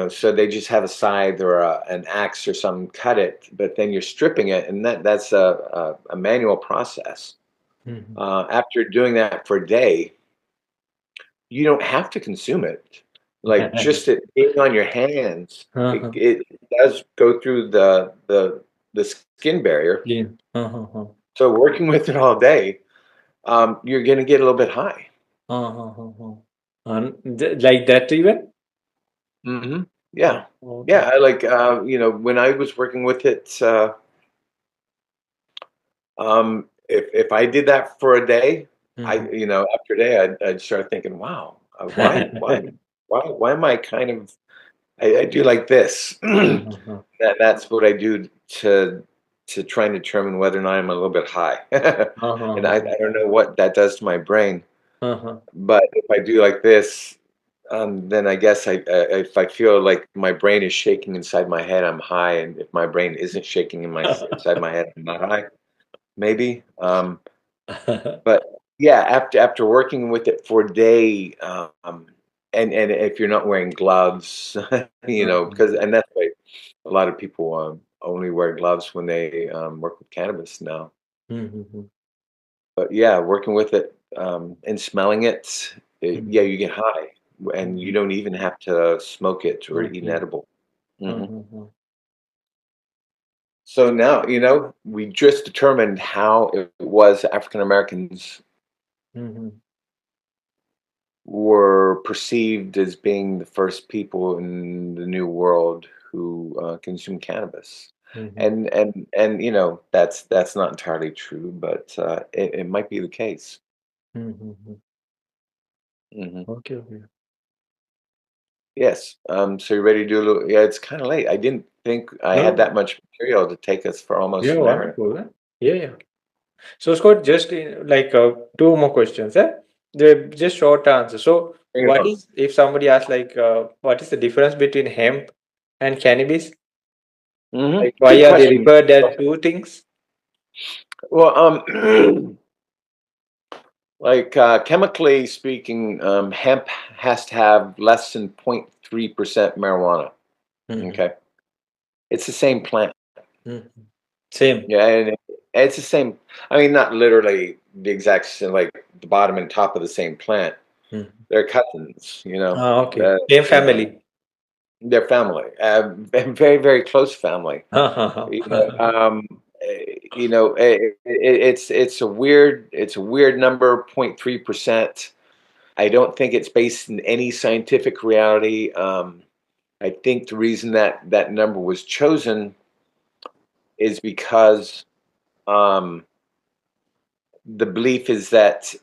Speaker 2: so they just have a scythe or an axe or something, cut it, but then you're stripping it, and that's a manual process.
Speaker 1: Mhm.
Speaker 2: After doing that for a day, you don't have to consume it. Like just it being on your hands, it,
Speaker 1: Uh-huh.
Speaker 2: it does go through the skin barrier.
Speaker 1: Yeah. Uh-huh.
Speaker 2: So working with it all day, you're going to get a little bit high.
Speaker 1: Uh-huh. And like that even?
Speaker 2: Hmm.
Speaker 1: Oh,
Speaker 2: Yeah,
Speaker 1: okay.
Speaker 2: yeah. I like when I was working with it. If I did that for a day,
Speaker 1: Mhm.
Speaker 2: after a day, I'd start thinking, wow, why am I kind of, I do like this.
Speaker 1: Uh-huh.
Speaker 2: That's what I do to try and determine whether or not I'm a little bit high. And I
Speaker 1: Uh-huh.
Speaker 2: don't know what that does to my brain,
Speaker 1: Uh-huh.
Speaker 2: but if I do like this, then I guess if I feel like my brain is shaking inside my head, I'm high, and if my brain isn't shaking inside my head, I'm not high. Maybe. But yeah, after working with it for a day, and if you're not wearing gloves,
Speaker 1: Uh-huh.
Speaker 2: because and that's why a lot of people only wear gloves when they work with cannabis now.
Speaker 1: Mhm.
Speaker 2: But yeah, working with it and smelling it, yeah,
Speaker 1: Mhm.
Speaker 2: you get high, and you
Speaker 1: Mhm.
Speaker 2: don't even have to smoke it or eat an
Speaker 1: Okay.
Speaker 2: edible. Hmm.
Speaker 1: Uh-huh.
Speaker 2: So now, we just determined how it was African Americans
Speaker 1: Mhm.
Speaker 2: were perceived as being the first people in the New World who consumed cannabis.
Speaker 1: Mhm.
Speaker 2: And that's not entirely true, but it might be the case.
Speaker 1: Mhm.
Speaker 2: Hmm.
Speaker 1: Okay, okay.
Speaker 2: Yes. So you're ready to do a little? Yeah, it's kind of late. I didn't think I had
Speaker 1: No,
Speaker 2: that much material to take us for almost
Speaker 1: yeah,
Speaker 2: an hour.
Speaker 1: wonderful. Eh? Yeah, yeah. So, Scott, just like two more questions. Eh? They're just short answers. So,
Speaker 2: Bring it
Speaker 1: what
Speaker 2: on.
Speaker 1: is if somebody asks like, what is the difference between hemp and cannabis? Like, why
Speaker 2: Good
Speaker 1: are they
Speaker 2: question.
Speaker 1: referred as two things?
Speaker 2: Well, like chemically speaking, hemp has to have less than 0.3% marijuana.
Speaker 1: Mhm.
Speaker 2: Okay. It's the same plant.
Speaker 1: Mhm. Same.
Speaker 2: Yeah, and it's the same. I mean, not literally the exact same, like the bottom and top of the same plant.
Speaker 1: Mhm.
Speaker 2: They're cousins,
Speaker 1: Ah, okay.
Speaker 2: The
Speaker 1: Same
Speaker 2: you know,
Speaker 1: family.
Speaker 2: they're family, very very close family. You know, it's a weird number, 0.3%. I don't think it's based in any scientific reality. I think the reason that number was chosen is because um, the belief is that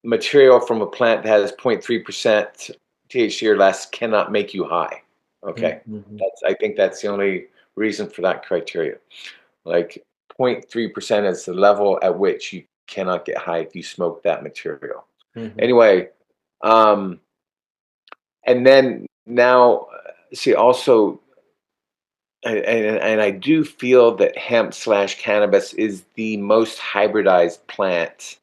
Speaker 2: material from a plant that has 0.3% THC or less cannot make you high. Okay,
Speaker 1: Mhm.
Speaker 2: I think that's the only reason for that criteria. Like 0.3% is the level at which you cannot get high if you smoke that material.
Speaker 1: Mhm.
Speaker 2: Anyway, um, and then now, see, also, and I do feel that hemp slash cannabis is the most hybridized plant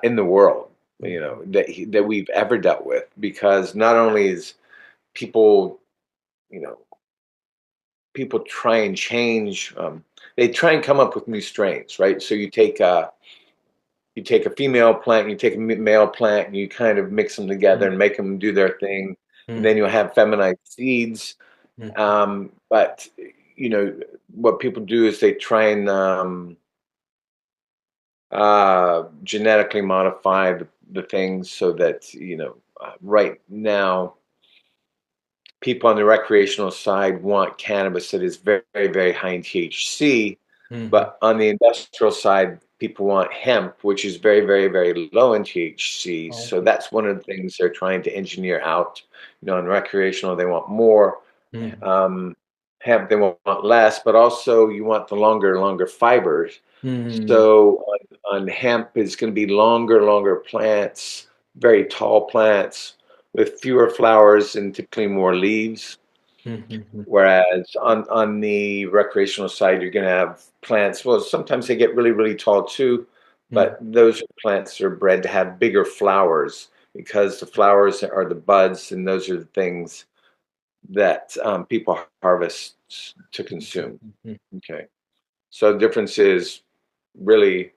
Speaker 2: in the world,
Speaker 1: Mhm.
Speaker 2: that we've ever dealt with, because not only is people, you know, people try and change. They try and come up with new strains, right? So you take a female plant, and you take a male plant, and you kind of mix them together
Speaker 1: Mm,
Speaker 2: and make them do their thing, and
Speaker 1: mm,
Speaker 2: then you'll have feminized seeds.
Speaker 1: mm,
Speaker 2: But what people do is they try and genetically modify the things so that right now people on the recreational side want cannabis that is very, very, very high in THC,
Speaker 1: mm,
Speaker 2: but on the industrial side, people want hemp, which is very, very, very low in THC. So
Speaker 1: okay.
Speaker 2: that's one of the things they're trying to engineer out. In recreational, they want more.
Speaker 1: Mm,
Speaker 2: Um, Hemp, they want less, but also you want the longer fibers.
Speaker 1: mm,
Speaker 2: So on hemp, it's going to be longer plants, very tall plants with fewer flowers and typically more leaves.
Speaker 1: mm, mm,
Speaker 2: Whereas on the recreational side, you're going to have plants. Well, sometimes they get really, really tall too,
Speaker 1: mm,
Speaker 2: but those plants are bred to have bigger flowers because the flowers are the buds, and those are the things that people harvest to consume.
Speaker 1: mm,
Speaker 2: Okay. So the difference really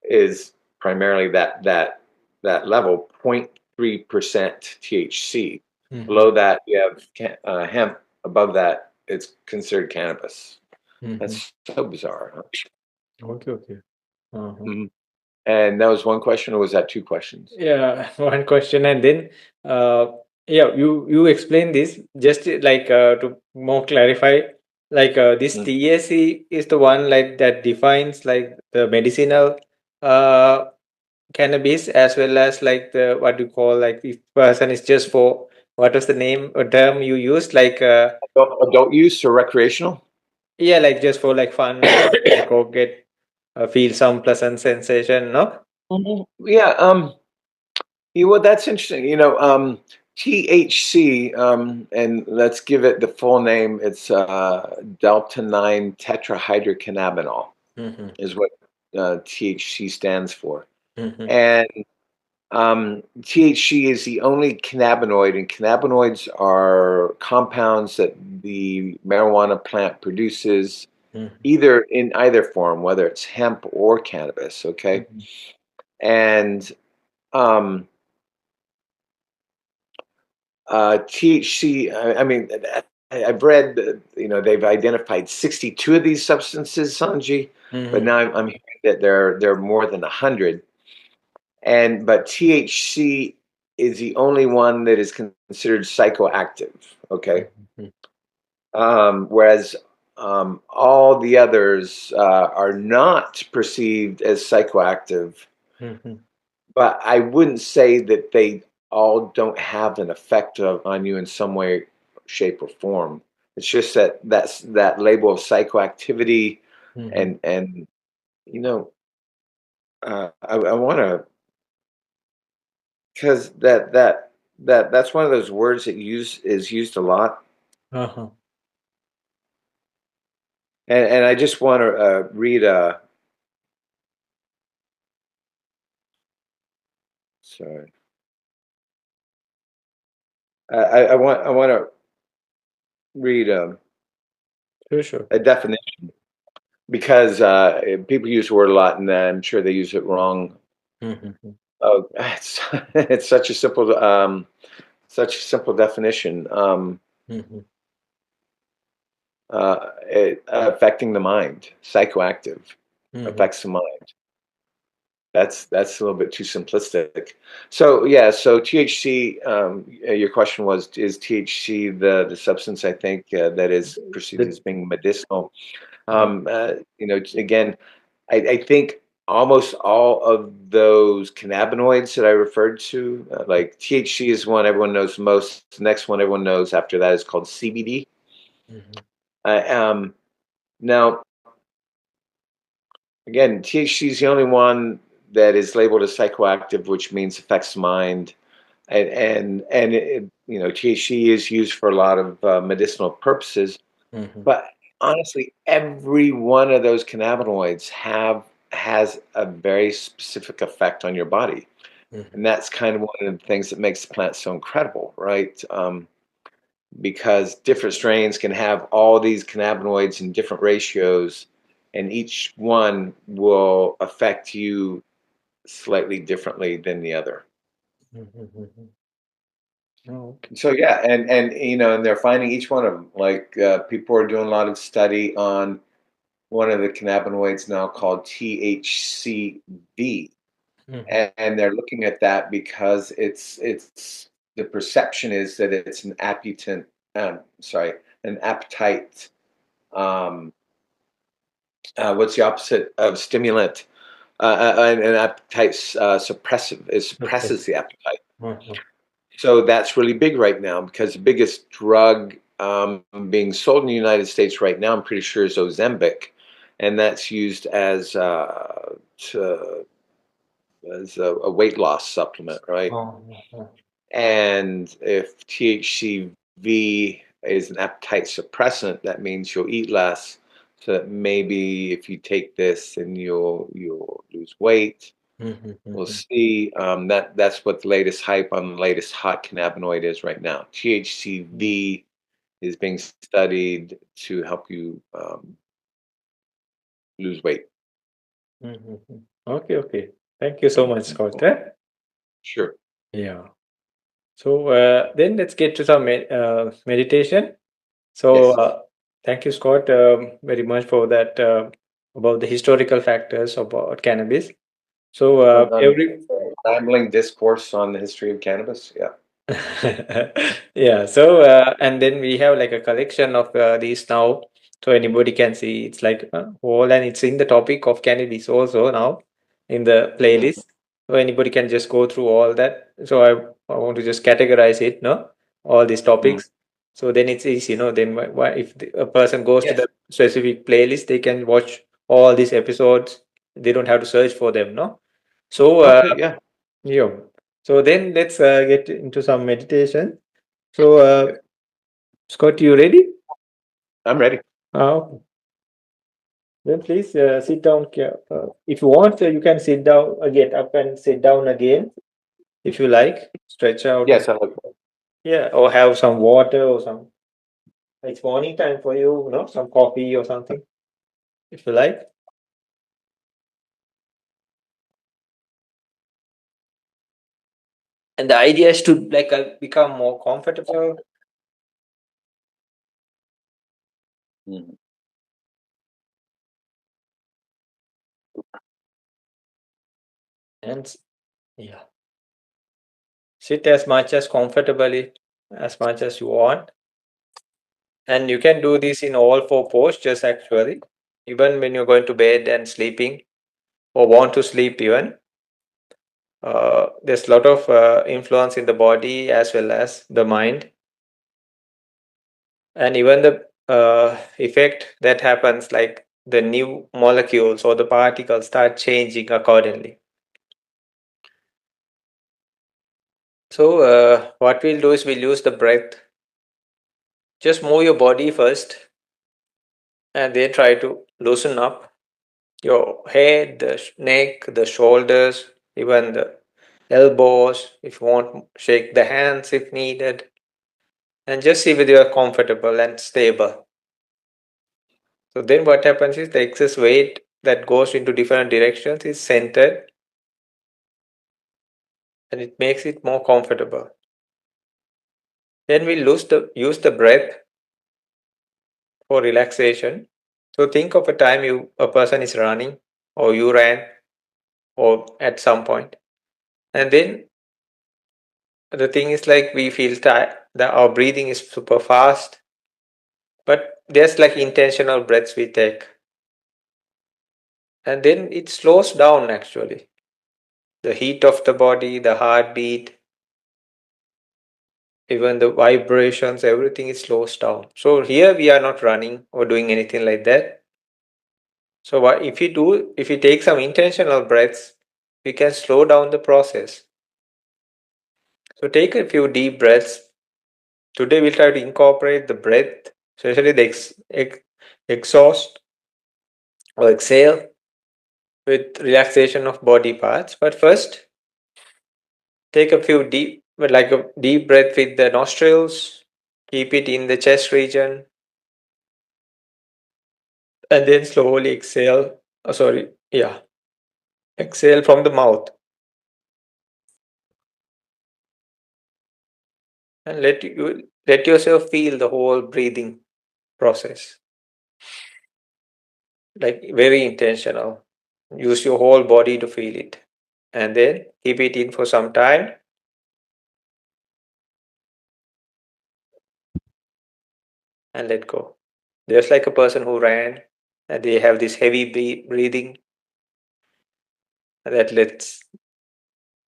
Speaker 2: is primarily that level 0.3% THC.
Speaker 1: mm,
Speaker 2: Below that, you have hemp. Above that, it's considered cannabis.
Speaker 1: mm.
Speaker 2: That's so bizarre. Huh?
Speaker 1: Okay, okay. Uh-huh.
Speaker 2: Mhm. And that was one question, or was that two questions?
Speaker 1: Yeah, one question, and then yeah, you explain this just like to more clarify, like this
Speaker 2: Mm.
Speaker 1: TAC is the one like that defines like the medicinal uh cannabis, as well as like the what you call like if person is just for what was the name or term you used, like
Speaker 2: Adult use or recreational?
Speaker 1: yeah, like just for like fun or like or get feel some pleasant sensation, no?
Speaker 2: Mhm. Yeah. Well, that's interesting. THC, and let's give it the full name. It's delta 9 tetrahydrocannabinol,
Speaker 1: Mm-hmm.
Speaker 2: is what THC stands for.
Speaker 1: Mm-hmm.
Speaker 2: And THC is the only cannabinoid, and cannabinoids are compounds that the marijuana plant produces either in either form, whether it's hemp or cannabis. Okay.
Speaker 1: Mm-hmm.
Speaker 2: And um, THC, I mean, I've read that, they've identified 62 of these substances, Sanji, but
Speaker 1: Mm-hmm.
Speaker 2: now I'm hearing that there are more than 100. But THC is the only one that is considered psychoactive. Okay.
Speaker 1: Mm-hmm.
Speaker 2: Whereas all the others are not perceived as psychoactive,
Speaker 1: Mm-hmm.
Speaker 2: but I wouldn't say that they all don't have an effect on you in some way, shape, or form. It's just that label of psychoactivity,
Speaker 1: Mm-hmm.
Speaker 2: and you know, I want to, because that's one of those words that is used a lot,
Speaker 1: Uh-huh.
Speaker 2: and I just want to read a. Sorry, I want to read
Speaker 1: Sure, sure.
Speaker 2: a definition because people use the word a lot, and I'm sure they use it wrong.
Speaker 1: Mm-hmm.
Speaker 2: Oh, it's such a simple definition.
Speaker 1: Mm-hmm.
Speaker 2: Affecting the mind, psychoactive,
Speaker 1: Mm-hmm.
Speaker 2: affects the mind. That's a little bit too simplistic. So yeah, so THC. Your question was, is THC the substance I think that is perceived as
Speaker 1: The,
Speaker 2: being medicinal?
Speaker 1: uh,
Speaker 2: Again, I think almost all of those cannabinoids that I referred to, like THC is one everyone knows the most. The next one everyone knows after that is called CBD.
Speaker 1: mm-hmm.
Speaker 2: Uh, um, Now, again, THC is the only one that is labeled as psychoactive, which means affects the mind. THC is used for a lot of medicinal purposes.
Speaker 1: Mm-hmm.
Speaker 2: But honestly, every one of those cannabinoids has a very specific effect on your body,
Speaker 1: Mm-hmm.
Speaker 2: and that's kind of one of the things that makes the plant so incredible, right? because different strains can have all these cannabinoids in different ratios, and each one will affect you slightly differently than the other.
Speaker 1: Mhm. Oh, okay.
Speaker 2: So yeah, and and they're finding each one of them. Like people are doing a lot of study on one of the cannabinoids now called THCV,
Speaker 1: Mhm.
Speaker 2: and they're looking at that because it's the perception is that it's an appetant, sorry, an appetite. Um, what's the opposite of stimulant? An appetite suppressive. It suppresses the appetite.
Speaker 1: Mhm.
Speaker 2: So that's really big right now because the biggest drug being sold in the United States right now, I'm pretty sure, is Ozempic, and that's used as a weight loss supplement, right?
Speaker 1: Oh, oh,
Speaker 2: And if THCV is an appetite suppressant, that means you'll eat less. So that maybe if you take this, then you'll lose weight.
Speaker 1: mhm,
Speaker 2: We'll
Speaker 1: mhm,
Speaker 2: see. That's what the latest hype on the latest hot cannabinoid is right now.
Speaker 1: mhm,
Speaker 2: THCV is being studied to help you lose weight.
Speaker 1: mhm. Okay, okay. Thank you so much, Scott.
Speaker 2: Sure.
Speaker 1: Yeah. So then let's get to some meditation. So
Speaker 2: Yes.
Speaker 1: thank you, Scott, very much for that about the historical factors about cannabis. So
Speaker 2: On
Speaker 1: every
Speaker 2: rambling discourse on the history of cannabis. Yeah.
Speaker 1: yeah, so and then we have like a collection of these now, so anybody can see it's like whole, and it's in the topic of cannabis also now in the
Speaker 2: Mm,
Speaker 1: playlist. So anybody can just go through all that. So I want to just categorize it, no, all these
Speaker 2: mm.
Speaker 1: topics. So then it's easy, then why if a person goes to
Speaker 2: Yes.
Speaker 1: the specific playlist, they can watch all these episodes. They don't have to search for them, no. So
Speaker 2: Okay. Yeah.
Speaker 1: yeah. So then let's get into some meditation. So,
Speaker 2: Okay.
Speaker 1: Scott, you ready?
Speaker 2: I'm ready.
Speaker 1: Okay. Then please sit down. If you want, you can sit down, get up and sit down again if you like. Stretch out.
Speaker 2: Yes. I look.
Speaker 1: Yeah, or have some water or some. It's morning time for you, some coffee or something if you like. And the idea is to like become more comfortable
Speaker 2: Mhm.
Speaker 1: and yeah, sit as much as comfortably as much as you want. And you can do this in all four postures actually, even when you're going to bed and sleeping or want to sleep even. There's a lot of influence in the body as well as the mind, and even the effect that happens, like the new molecules or the particles start changing accordingly. So, what we'll do is we'll use the breath. Just move your body first and then try to loosen up your head, the neck, the shoulders, even the elbows. If you want, shake the hands if needed, and just see whether you are comfortable and stable. So then, what happens is the excess weight that goes into different directions is centered, and it makes it more comfortable. Then we use the breath for relaxation. So think of a time a person is running, or you ran, or at some point, and then the thing is like we feel tired, that our breathing is super fast, but there's like intentional breaths we take, and then it slows down actually. The heat of the body, the heartbeat, even the vibrations, everything is slows down. So here we are not running or doing anything like that. So what if you take some intentional breaths, we can slow down the process. So take a few deep breaths. Today we'll try to incorporate the breath, especially the exhaust or exhale, with relaxation of body parts. But first, take a few deep, like a deep breath with the nostrils, Keep it in the chest region and then slowly exhale. Sorry, yeah, exhale from the mouth and let yourself feel the whole breathing process, like very intentional. Use your whole body to feel it, and then keep it in for some time and let go. Just like a person who ran, and they have this heavy breathing that lets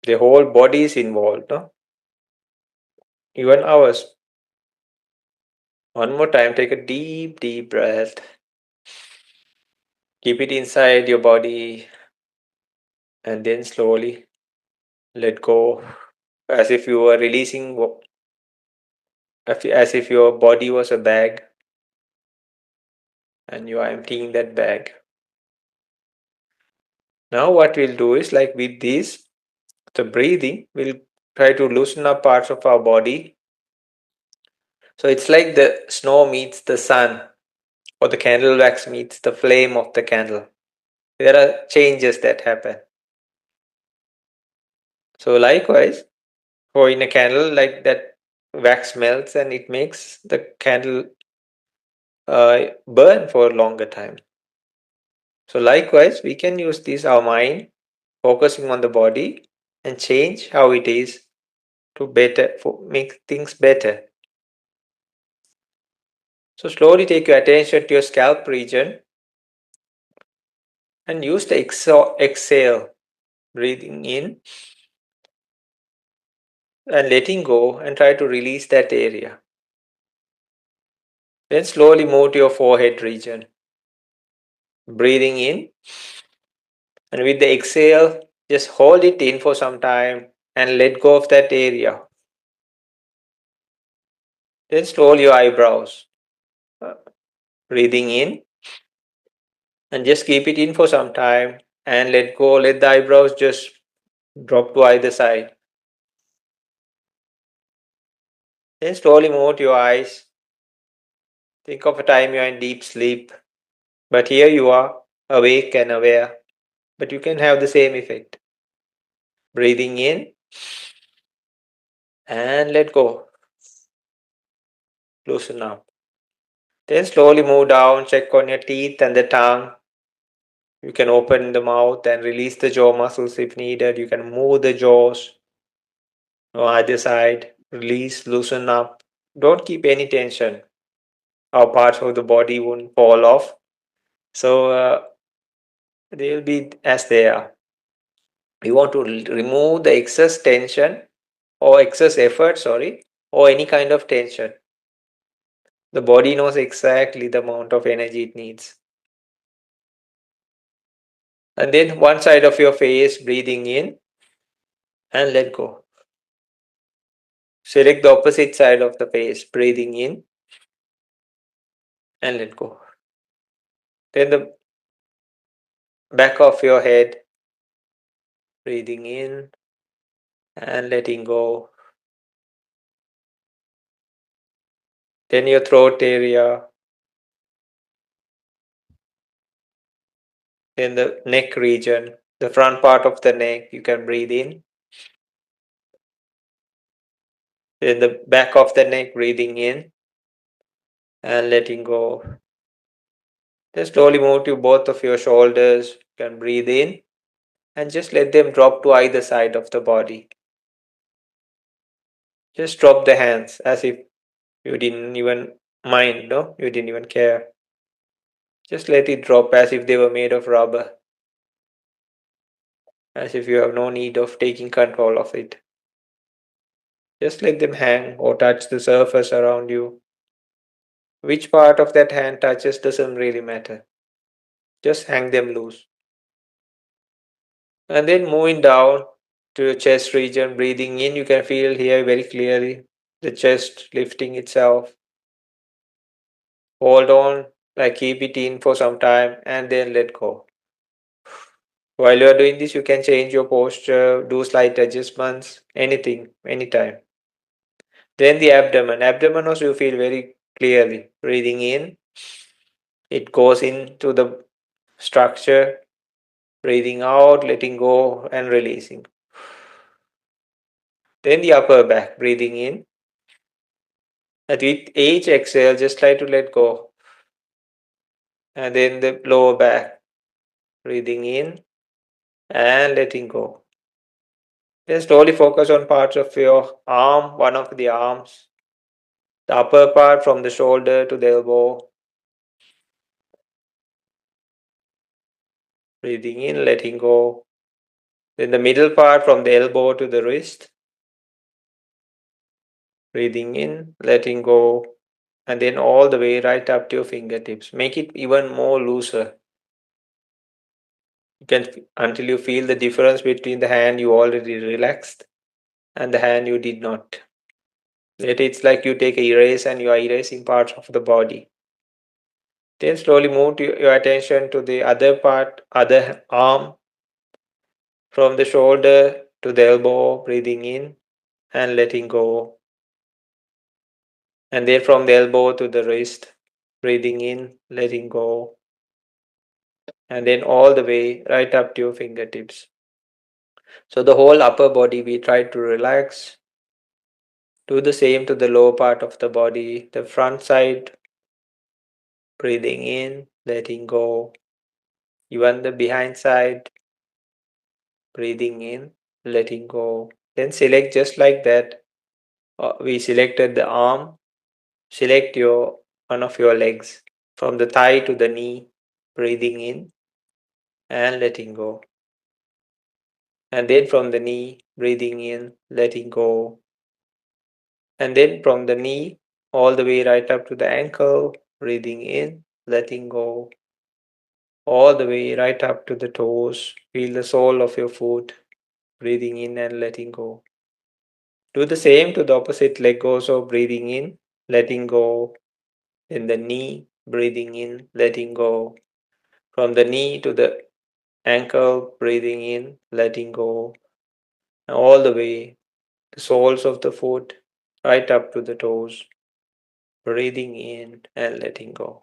Speaker 1: the whole body is involved. No? Even ours. One more time, take a deep, deep breath. Keep it inside your body and then slowly let go as if you were releasing, as if your body was a bag and you are emptying that bag. Now, what we'll do is like with this, the breathing, we'll try to loosen up parts of our body. So it's like the snow meets the sun, or the candle wax meets the flame of the candle. There are changes that happen. So, likewise, for in a candle, like that wax melts and it makes the candle burn for a longer time. So, likewise, we can use this our mind, focusing on the body, and change how it is to better make things better. So, slowly take your attention to your scalp region and use the exhale, breathing in and letting go, and try to release that area. Then slowly move to your forehead region, breathing in, and with the exhale, just hold it in for some time and let go of that area. Then slowly your eyebrows, uh, breathing in, and just keep it in for some time and let go. Let the eyebrows just drop to either side. Then slowly move to your eyes. Think of a time you are in deep sleep, but here you are, awake and aware. But you can have the same effect. Breathing in and let go. Loosen up. Then slowly move down, check on your teeth and the tongue. You can open the mouth and release the jaw muscles if needed. You can move the jaws on either side. Release, loosen up. Don't keep any tension. Our parts of the body won't fall off. So they will be as they are. We want to remove the excess tension or excess effort, sorry, or any kind of tension. The body knows exactly the amount of energy it needs. And then one side of your face, breathing in and let go. Select the opposite side of the face, breathing in and let go. Then the back of your head, breathing in and letting go. Then your throat area, then the neck region, the front part of the neck, you can breathe in. Then the back of the neck, breathing in and letting go. Then slowly move to both of your shoulders. You can breathe in and just let them drop to either side of the body. Just drop the hands as if you didn't even mind, no? You didn't even care. Just let it drop as if they were made of rubber, as if you have no need of taking control of it. Just let them hang or touch the surface around you. Which part of that hand touches doesn't really matter. Just hang them loose. And then moving down to your chest region, breathing in, you can feel here very clearly the chest lifting itself. Hold on, like keep it in for some time and then let go. While you are doing this, you can change your posture, do slight adjustments, anything, anytime. Then the abdomen. Abdomen also you feel very clearly. Breathing in, it goes into the structure. Breathing out, letting go and releasing. Then the upper back. Breathing in. At with each exhale, just try to let go. And then the lower back. Breathing in and letting go. Then slowly focus on parts of your arm, one of the arms, the upper part from the shoulder to the elbow. Breathing in, letting go. Then the middle part from the elbow to the wrist. Breathing in, letting go. And then all the way right up to your fingertips. Make it even more looser. You can until you feel the difference between the hand you already relaxed and the hand you did not. That it's like you take a erase and you are erasing parts of the body. Then slowly move your attention to the other part, other arm, from the shoulder to the elbow, breathing in and letting go. And then from the elbow to the wrist, breathing in, letting go. And then all the way right up to your fingertips. So the whole upper body we try to relax. Do the same to the lower part of the body, the front side, breathing in, letting go. Even the behind side, breathing in, letting go. Then select just like that. We selected the arm. Select your one of your legs from the thigh to the knee, breathing in and letting go. And then from the knee, breathing in, letting go. And then from the knee all the way right up to the ankle, breathing in, letting go. All the way right up to the toes. Feel the sole of your foot, breathing in and letting go. Do the same to the opposite leg also, breathing in, letting go. Then the knee, breathing in, letting go. From the knee to the ankle, breathing in, letting go. And all the way, the soles of the foot, right up to the toes, breathing in and letting go.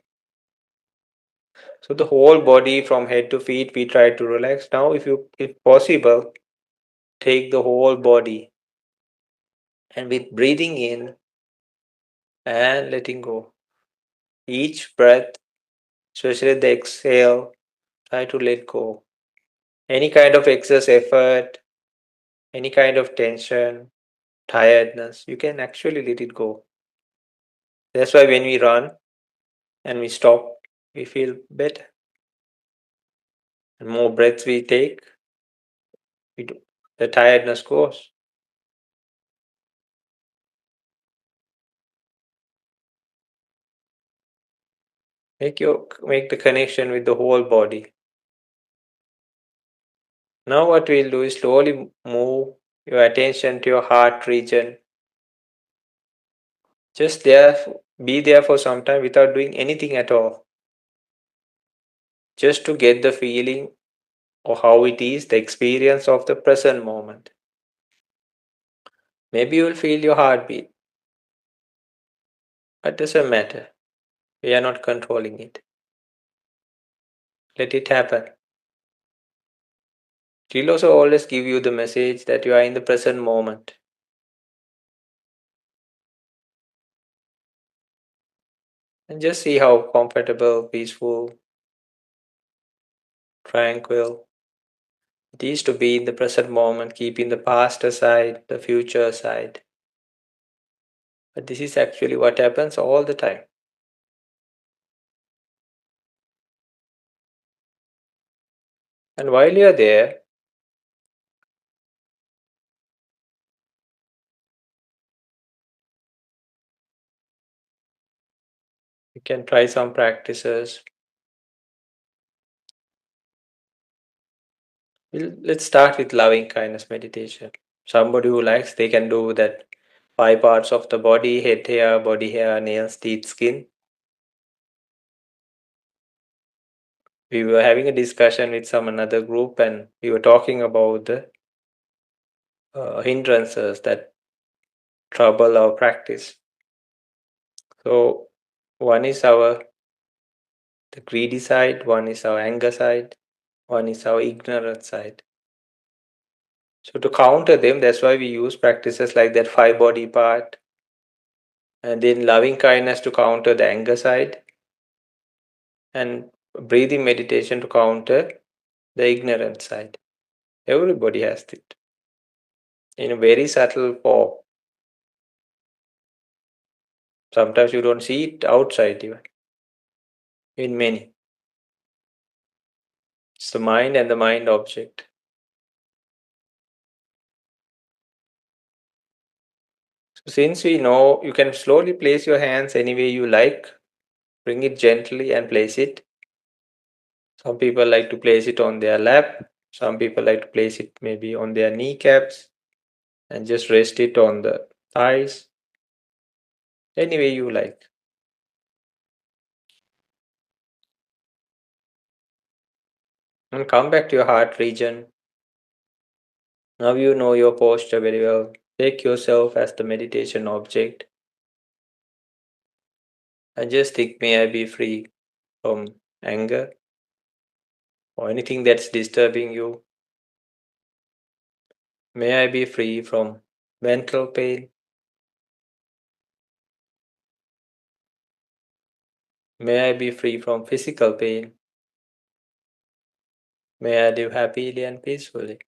Speaker 1: So the whole body from head to feet, we try to relax. Now, if possible, take the whole body and with breathing in and letting go. Each breath, especially the exhale, try to let go. Any kind of excess effort, any kind of tension, tiredness, you can actually let it go. That's why when we run and we stop, we feel better. And more breaths we take, we do, the tiredness goes. Make the connection with the whole body. Now what we'll do is slowly move your attention to your heart region. Just be there for some time without doing anything at all. Just to get the feeling of how it is, the experience of the present moment. Maybe you will feel your heartbeat, but it doesn't matter. We are not controlling it. Let it happen. It will also always give you the message that you are in the present moment. And just see how comfortable, peaceful, tranquil it is to be in the present moment, keeping the past aside, the future aside. But this is actually what happens all the time. And while you are there, you can try some practices. Let's start with loving kindness meditation. Somebody who likes, they can do that 5 parts of the body: body hair, nails, teeth, skin. We were having a discussion with some another group and we were talking about the hindrances that trouble our practice. So one is our the greedy side, one is our anger side, one is our ignorant side. So to counter them, that's why we use practices like that five body part, and then loving kindness to counter the anger side, and breathing meditation to counter the ignorant side. Everybody has it in a very subtle form. Sometimes you don't see it outside even. In many, it's the mind and the mind object. So since we know, you can slowly place your hands any way you like, bring it gently and place it. Some people like to place it on their lap, some people like to place it maybe on their kneecaps and just rest it on the thighs, any way you like. And come back to your heart region. Now you know your posture very well. Take yourself as the meditation object and just think, may I be free from anger or anything that's disturbing you. May I be free from mental pain. May I be free from physical pain. May I live happily and peacefully.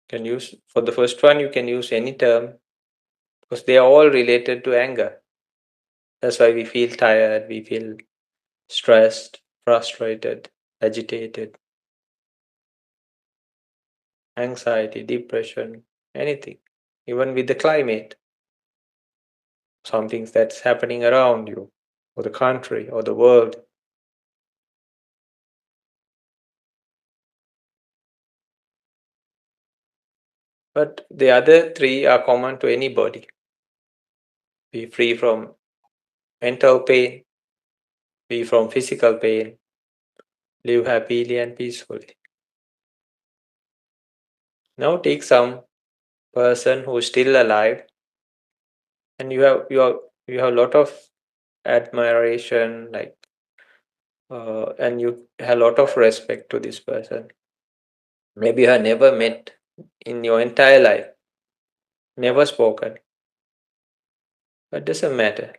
Speaker 1: Can use for the first one, you can use any term because they are all related to anger. That's why we feel tired, we feel stressed, frustrated, agitated, anxiety, depression, anything. Even with the climate, something that's happening around you, or the country, or the world. But the other three are common to anybody. Be free from mental pain, be from physical pain, live happily and peacefully. Now take some person who is still alive and you have a lot of admiration, like and you have a lot of respect to this person. Maybe you have never met in your entire life, never spoken, but doesn't matter.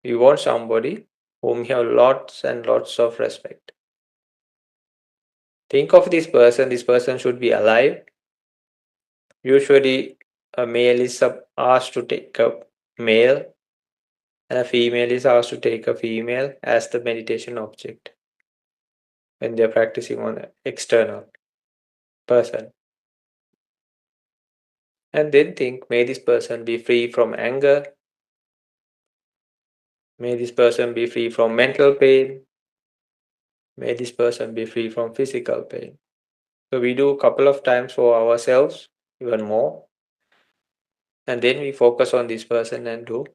Speaker 1: You want somebody whom you have lots and lots of respect. Think of this person. This person should be alive. Usually a male is asked to take a male and a female is asked to take a female as the meditation object when they're practicing on an external person. And then think, may this person be free from anger, may this person be free from mental pain, may this person be free from physical pain. So we do a couple of times for ourselves, even more, and then we focus on this person and do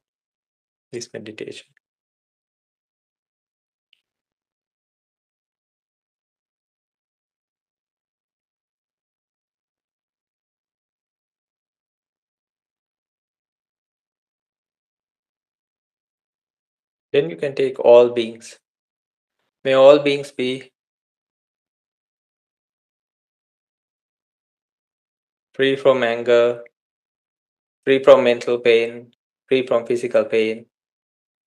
Speaker 1: this meditation. Then you can take all beings. May all beings be free from anger, free from mental pain, free from physical pain,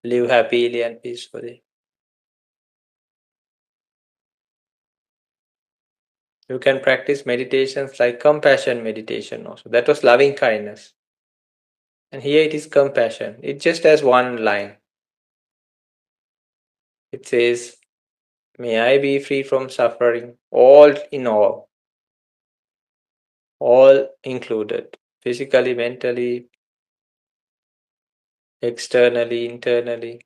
Speaker 1: live happily and peacefully. You can practice meditations like compassion meditation also. That was loving kindness. And here it is compassion. It just has one line. It says, may I be free from suffering, all in all included, physically, mentally, externally, internally.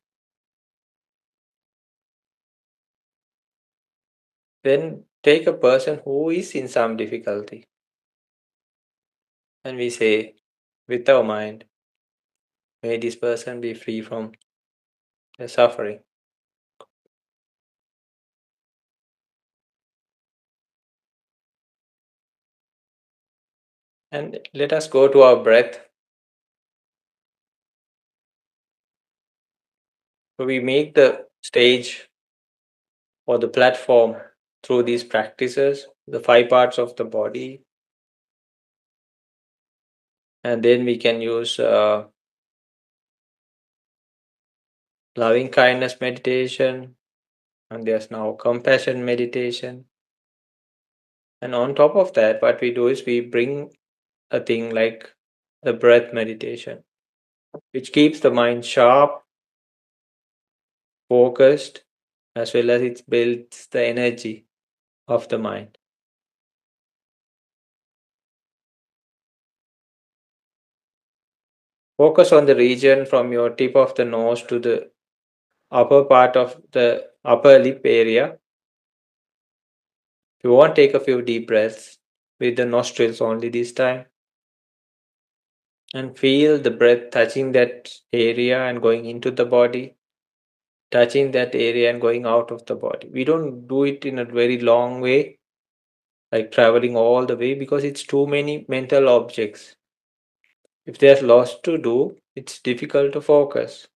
Speaker 1: Then take a person who is in some difficulty and we say, with our mind, may this person be free from the suffering. And let us go to our breath. So we make the stage or the platform through these practices, the five parts of the body, and then we can use loving kindness meditation, and there's now compassion meditation. And on top of that, what we do is we bring a thing like the breath meditation, which keeps the mind sharp, focused, as well as it builds the energy of the mind. Focus on the region from your tip of the nose to the upper part of the upper lip area. If you want, take a few deep breaths with the nostrils only this time, and feel the breath touching that area and going into the body, touching that area and going out of the body. We don't do it in a very long way, like traveling all the way, because it's too many mental objects. If there's lots to do, it's difficult to focus.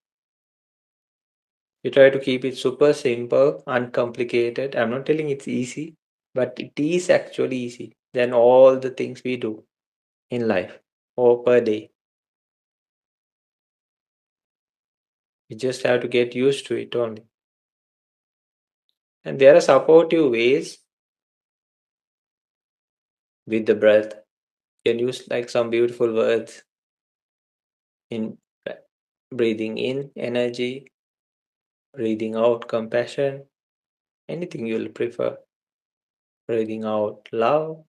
Speaker 1: We try to keep it super simple, uncomplicated. I'm not telling it's easy, but it is actually easy than all the things we do in life or per day. We just have to get used to it only. And there are supportive ways with the breath. You can use like some beautiful words in breathing in energy, breathing out compassion, anything you'll prefer. Breathing out love,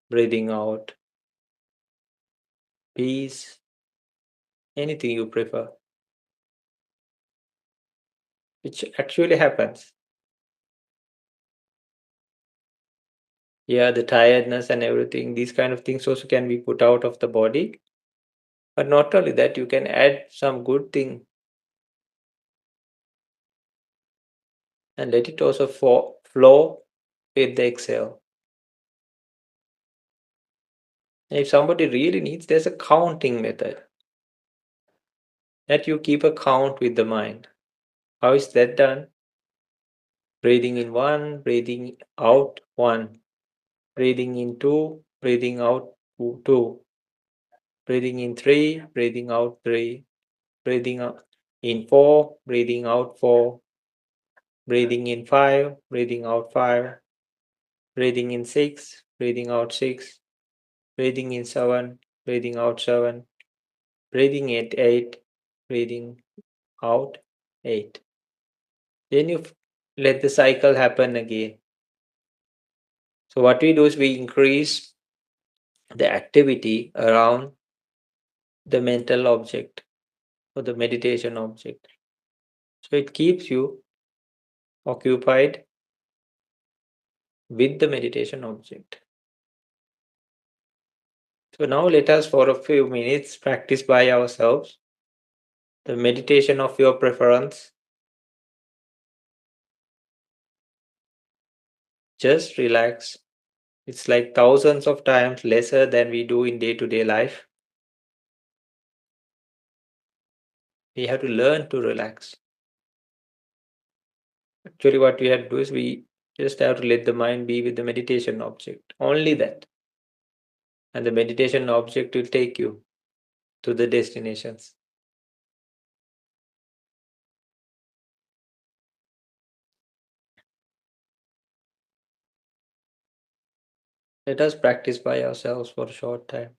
Speaker 1: breathing out peace, anything you prefer, which actually happens. Yeah, the tiredness and everything, these kind of things also can be put out of the body. But not only that, you can add some good thing and let it also flow with the exhale. If somebody really needs, there's a counting method that you keep a count with the mind. How is that done? Breathing in one, breathing out one, breathing in two, breathing out two, breathing in three, breathing out three, breathing in four, breathing out four, breathing in five, breathing out five, breathing in six, breathing out six, breathing in seven, breathing out seven, breathing at eight, breathing out eight. Then you let the cycle happen again. So what we do is we increase the activity around the mental object or the meditation object. So it keeps you occupied with the meditation object. So now let us for a few minutes practice by ourselves the meditation of your preference. Just relax. It's like thousands of times lesser than we do in day to day life. We have to learn to relax. Actually, what we have to do is we just have to let the mind be with the meditation object. Only that. And the meditation object will take you to the destinations. Let us practice by ourselves for a short time.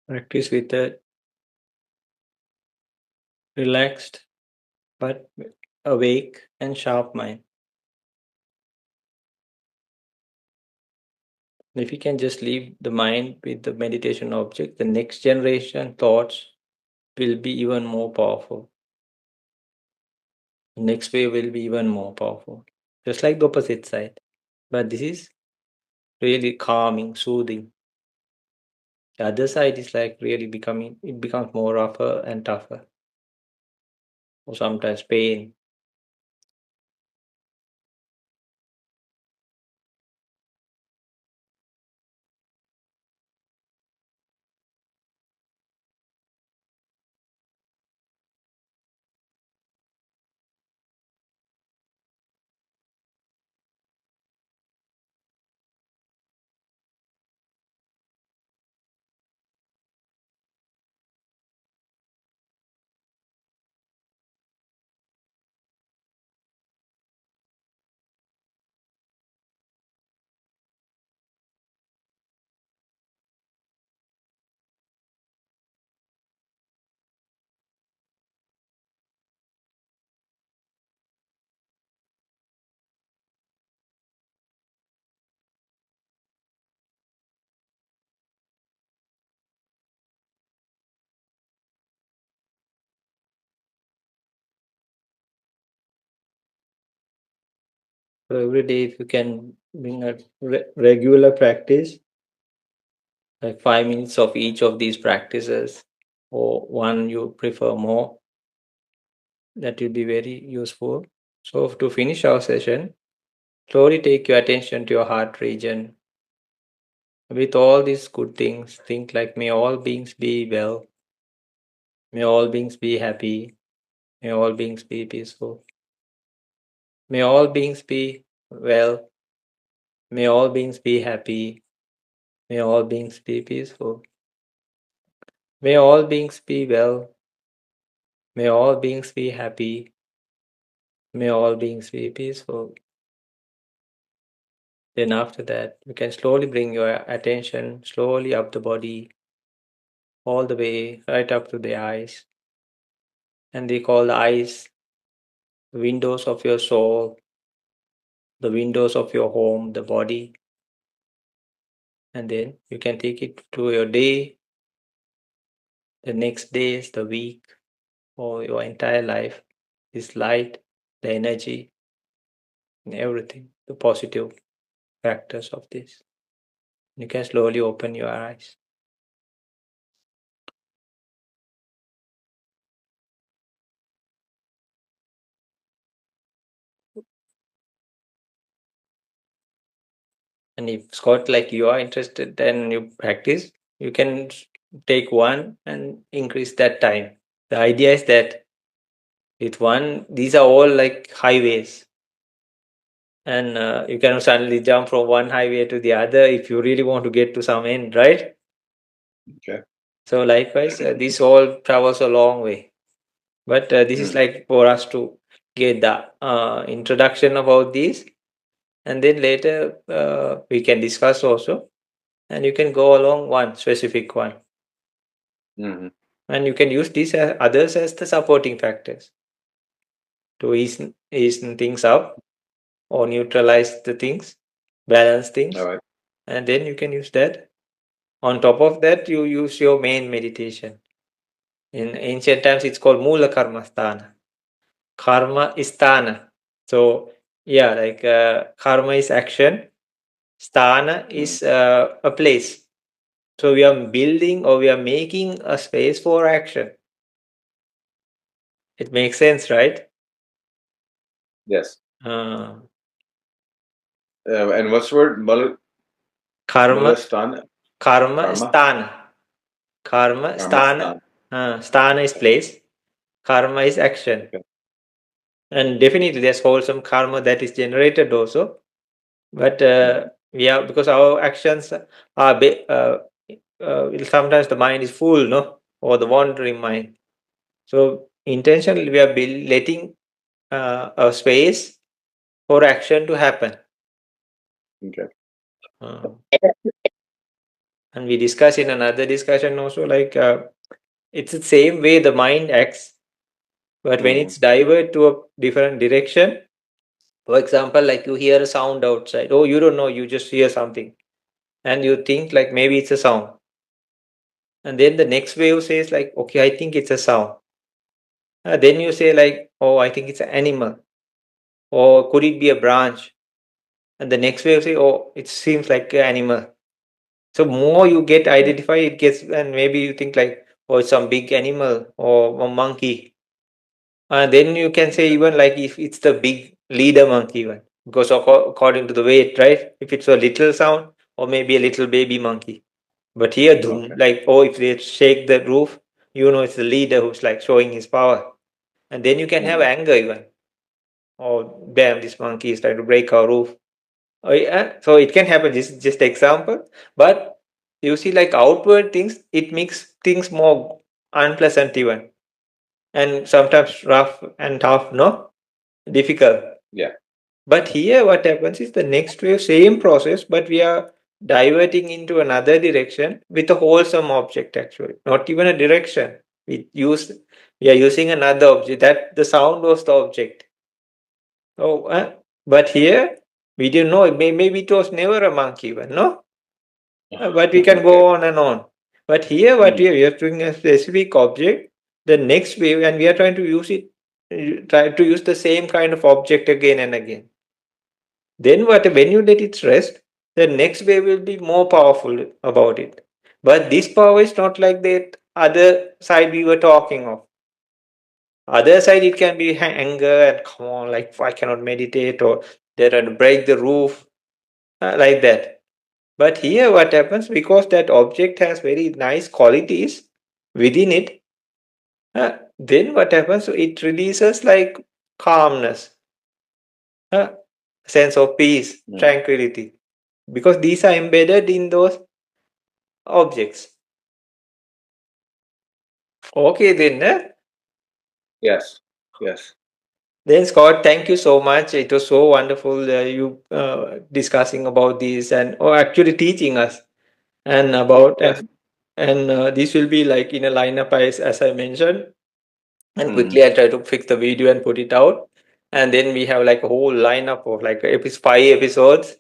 Speaker 1: Practice with a relaxed but awake and sharp mind. If you can just leave the mind with the meditation object, the next generation thoughts will be even more powerful. The next wave will be even more powerful. Just like the opposite side. But this is really calming, soothing. The other side is like really becoming, it becomes more rougher and tougher. Or sometimes pain. So every day, if you can bring a regular practice, like 5 minutes of each of these practices, or one you prefer more, that will be very useful. So, to finish our session, slowly take your attention to your heart region. With all these good things, think like, may all beings be well, may all beings be happy, may all beings be peaceful, may all beings be well, may all beings be happy, may all beings be peaceful, may all beings be well, may all beings be happy, may all beings be peaceful. Then after that, you can slowly bring your attention slowly up the body, all the way right up to the eyes. And they call the eyes the windows of your soul, the windows of your home, the body. And then you can take it to your day, the next days, the week, or your entire life. This light, the energy, and everything, the positive factors of this. You can slowly open your eyes. And if Scott, like you are interested and you practice, you can take one and increase that time. The idea is that with one, these are all like highways, and you can suddenly jump from one highway to the other if you really want to get to some end, right?
Speaker 2: Okay.
Speaker 1: So likewise, this all travels a long way. But this is
Speaker 2: Mm.
Speaker 1: like for us to get the introduction about this, and then later we can discuss also, and you can go along one specific one.
Speaker 2: Mm-hmm.
Speaker 1: And you can use these others as the supporting factors to ease things up or neutralize the things, balance
Speaker 2: All
Speaker 1: things,
Speaker 2: right.
Speaker 1: and then you can use that. On top of that, you use your main meditation. In ancient times, it's called Mula Karma Sthana. Karma is sthana. So, yeah, like karma is action, sthana
Speaker 2: Mm.
Speaker 1: is a place. So, we are building or we are making a space for action. It makes sense, right?
Speaker 2: Yes.
Speaker 1: Uh,
Speaker 2: And what's the word?
Speaker 1: karma,
Speaker 2: Mulastana?
Speaker 1: karma,
Speaker 2: Karma?
Speaker 1: sthana. Karma, sthana.
Speaker 2: Karmastan.
Speaker 1: Sthana is place. Karma is action.
Speaker 2: Okay.
Speaker 1: And definitely there's wholesome karma that is generated also. But
Speaker 2: Mm-hmm.
Speaker 1: yeah, because our actions are sometimes the mind is full, no, or the wandering mind. So intentionally we are letting a space for action to happen.
Speaker 2: Okay.
Speaker 1: Uh, And we discuss in another discussion also, like it's the same way the mind acts, but when
Speaker 2: Mm.
Speaker 1: it's divert to a different direction, for example, like you hear a sound outside, oh, you don't know, you just hear something, and you think like maybe it's a sound, and then the next wave says like, okay, I think it's a sound. Then you say like, oh, I think it's an animal, or could it be a branch? And the next wave say, oh, it seems like an animal. So more you get identify, it gets, and maybe you think like, oh, it's some big animal or a monkey. Then you can say even like if it's the big leader monkey even, because according to the weight, right? If it's a little sound or maybe a little baby monkey. But here,
Speaker 2: Okay.
Speaker 1: like, oh, if they shake the roof, you know it's the leader who's like showing his power. And then you can have
Speaker 2: Mm.
Speaker 1: anger even. Oh, damn, this monkey is trying to break our roof. Oh, yeah. So it can happen. This is just example. But you see, like outward things, it makes things more unpleasant even, and sometimes rough and tough, no, difficult.
Speaker 2: Yeah.
Speaker 1: But here, what happens is the next wave, same process, but we are diverting into another direction with a wholesome object. Actually, not even a direction. We are using another object. That the sound was the object. Oh, but here we didn't know. Maybe it was never a monkey, even no. But we can
Speaker 2: Okay.
Speaker 1: go on and on. But here, what
Speaker 2: Mm.
Speaker 1: we are doing a specific object, the next wave, and we are trying to use it, try to use the same kind of object again and again. Then what? When you let it rest, the next wave will be more powerful about it. But this power is not like that other side we were talking of. Other side, it can be anger and come on, like I cannot meditate or they're trying to break the roof, like that. But here, what happens because that object has very nice qualities within it, then what happens? It releases like calmness, uh, sense of peace,
Speaker 2: Mm.
Speaker 1: tranquility, because these are embedded in those objects. Okay, then.
Speaker 2: Yes. Yes.
Speaker 1: Then Scott, thank you so much. It was so wonderful you discussing about this and or actually teaching us and about
Speaker 2: Yes.
Speaker 1: and this will be like in a lineup as I mentioned. And
Speaker 2: Mm.
Speaker 1: quickly I'll try to fix the video and put it out. And then we have like a whole lineup of like 5 episodes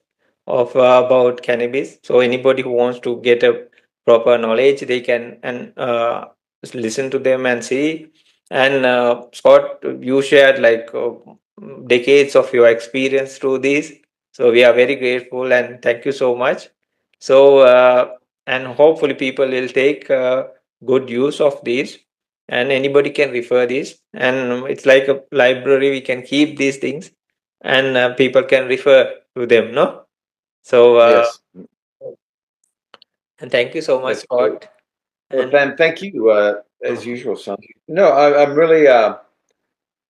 Speaker 1: of about cannabis. So anybody who wants to get a proper knowledge, they can and listen to them and see. And Scott, you shared like decades of your experience through this. So we are very grateful and thank you so much. So and hopefully people will take good use of this, and anybody can refer this, and it's like a library, we can keep these things, and people can refer to them, no. So
Speaker 2: Yes.
Speaker 1: and thank you so much,
Speaker 2: That's great.
Speaker 1: Scott.
Speaker 2: Well,
Speaker 1: And
Speaker 2: then thank you, as
Speaker 1: Mhm.
Speaker 2: usual, Sanjay. No, I'm really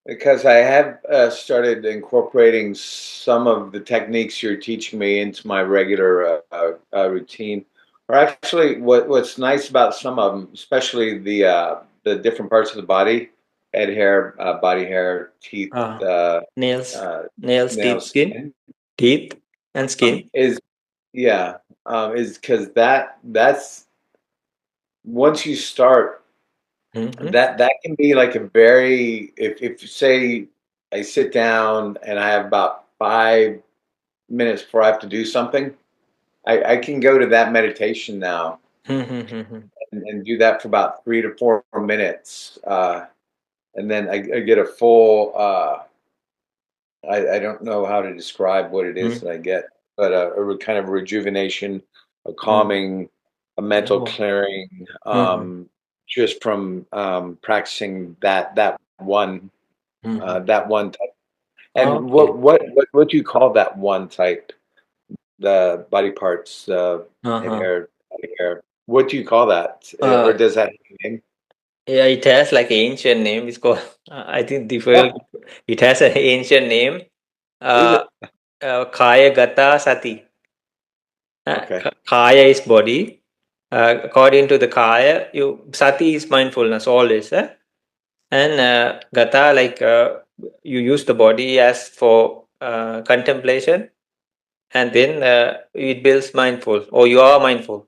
Speaker 2: because I have started incorporating some of the techniques you're teaching me into my regular routine. Or actually, what's nice about some of them, especially the different parts of the body, head hair, body hair, teeth,
Speaker 1: uh,
Speaker 2: uh,
Speaker 1: nails,
Speaker 2: uh,
Speaker 1: nails, teeth,
Speaker 2: nails,
Speaker 1: skin,
Speaker 2: skin,
Speaker 1: teeth, and skin.
Speaker 2: is yeah, is because that's once you start
Speaker 1: Hmm.
Speaker 2: that can be like a very if say I sit down and I have about 5 minutes before I have to do something, I can go to that meditation now
Speaker 1: Hmm.
Speaker 2: and do that for about 3 to 4 minutes, and then I get a full. I don't know how to describe what it is that I get, but kind of rejuvenation, a calming, a mental
Speaker 1: Oh.
Speaker 2: clearing,
Speaker 1: Hmm.
Speaker 2: just from practicing that one type. And
Speaker 1: Okay.
Speaker 2: what do you call that one type? The body parts, head
Speaker 1: Uh-huh.
Speaker 2: hair, body hair. What do you call that? Or
Speaker 1: uh
Speaker 2: does that have a name?
Speaker 1: yeah, it has like an ancient name. It's called I think
Speaker 2: Oh,
Speaker 1: different. It has an ancient name.
Speaker 2: is
Speaker 1: uh,
Speaker 2: it?
Speaker 1: Kaya Gata Sati.
Speaker 2: Okay.
Speaker 1: Kaya is body. According to the Kaya, you Sati is mindfulness always. And Gata, like you use the body as for contemplation, and then it builds mindful, or you are mindful.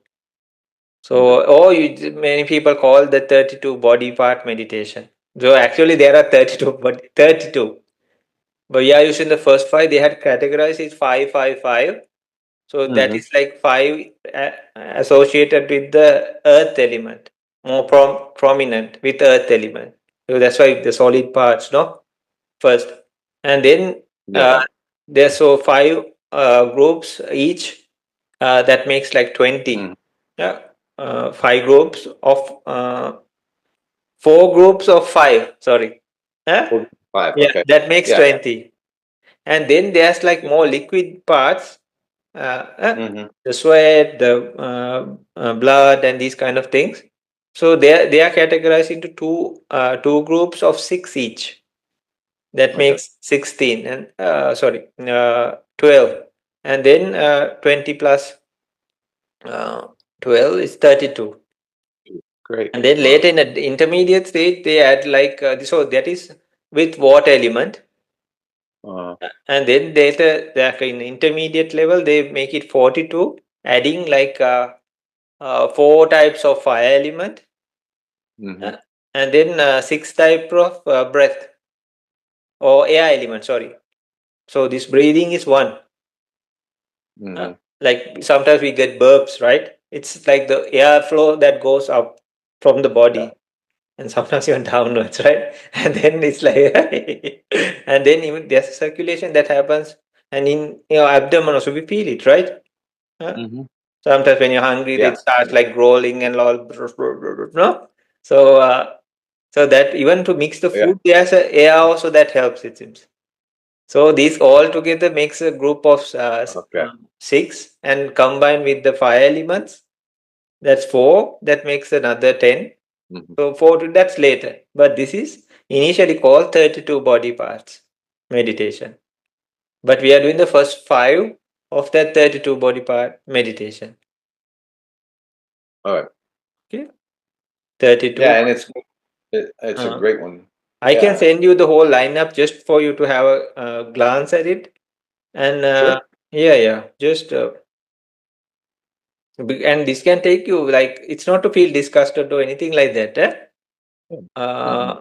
Speaker 1: So, or many people call the 32 body part meditation. So actually there are 32, but 32. But yeah, using the first five, they had categorized it 555. So that
Speaker 2: Mm-hmm.
Speaker 1: is like five associated with the earth element, more prominent with earth element. So that's why the solid parts, no? First. And then uh,
Speaker 2: Yeah.
Speaker 1: there's so five groups each, that makes like 20.
Speaker 2: Mm-hmm.
Speaker 1: Yeah. Five groups of four groups of five, sorry. Huh?
Speaker 2: Five.
Speaker 1: Yeah,
Speaker 2: Okay.
Speaker 1: that makes
Speaker 2: Yeah.
Speaker 1: 20. And then there's like more liquid parts,
Speaker 2: Mm-hmm.
Speaker 1: the sweat, the blood, and these kind of things. So they are categorized into two groups of six each. That
Speaker 2: Okay.
Speaker 1: makes 16, and 12, and then 20 plus uh, 12 is 32.
Speaker 2: Great.
Speaker 1: And then
Speaker 2: Wow.
Speaker 1: later in the intermediate state, they add like so that is with water element.
Speaker 2: Uh,
Speaker 1: And then later, like in intermediate level, they make it 42, adding like four types of fire element,
Speaker 2: mm-hmm.
Speaker 1: uh, and then six type of breath or air element. Sorry. So this breathing is one. Uh,
Speaker 2: Mm-hmm.
Speaker 1: like sometimes we get burps, right? It's like the airflow that goes up from the
Speaker 2: Yeah.
Speaker 1: body, and sometimes even downwards, right? And then it's like, and then even there's a circulation that happens, and in your abdomen also we feel it, right? Uh,
Speaker 2: Mm-hmm.
Speaker 1: Sometimes when you're hungry,
Speaker 2: Yeah.
Speaker 1: it starts like growling and all, no? So, so that even to mix the
Speaker 2: Yeah.
Speaker 1: food, there's a air also that helps, it seems. So these all together makes a group of
Speaker 2: Okay.
Speaker 1: six, and combined with the fire elements, that's four. That makes another 10.
Speaker 2: Mm-hmm.
Speaker 1: So that's later. But this is initially called 32 body parts meditation. But we are doing the first five of that 32 body part meditation.
Speaker 2: All right.
Speaker 1: Okay. 32.
Speaker 2: Yeah, and it's a
Speaker 1: Uh,
Speaker 2: great one.
Speaker 1: I can
Speaker 2: Yeah.
Speaker 1: send you the whole lineup just for you to have a glance at it. And
Speaker 2: Sure.
Speaker 1: yeah, yeah, just and this can take you like it's not to feel disgusted or anything like that. Eh?
Speaker 2: Mm-hmm.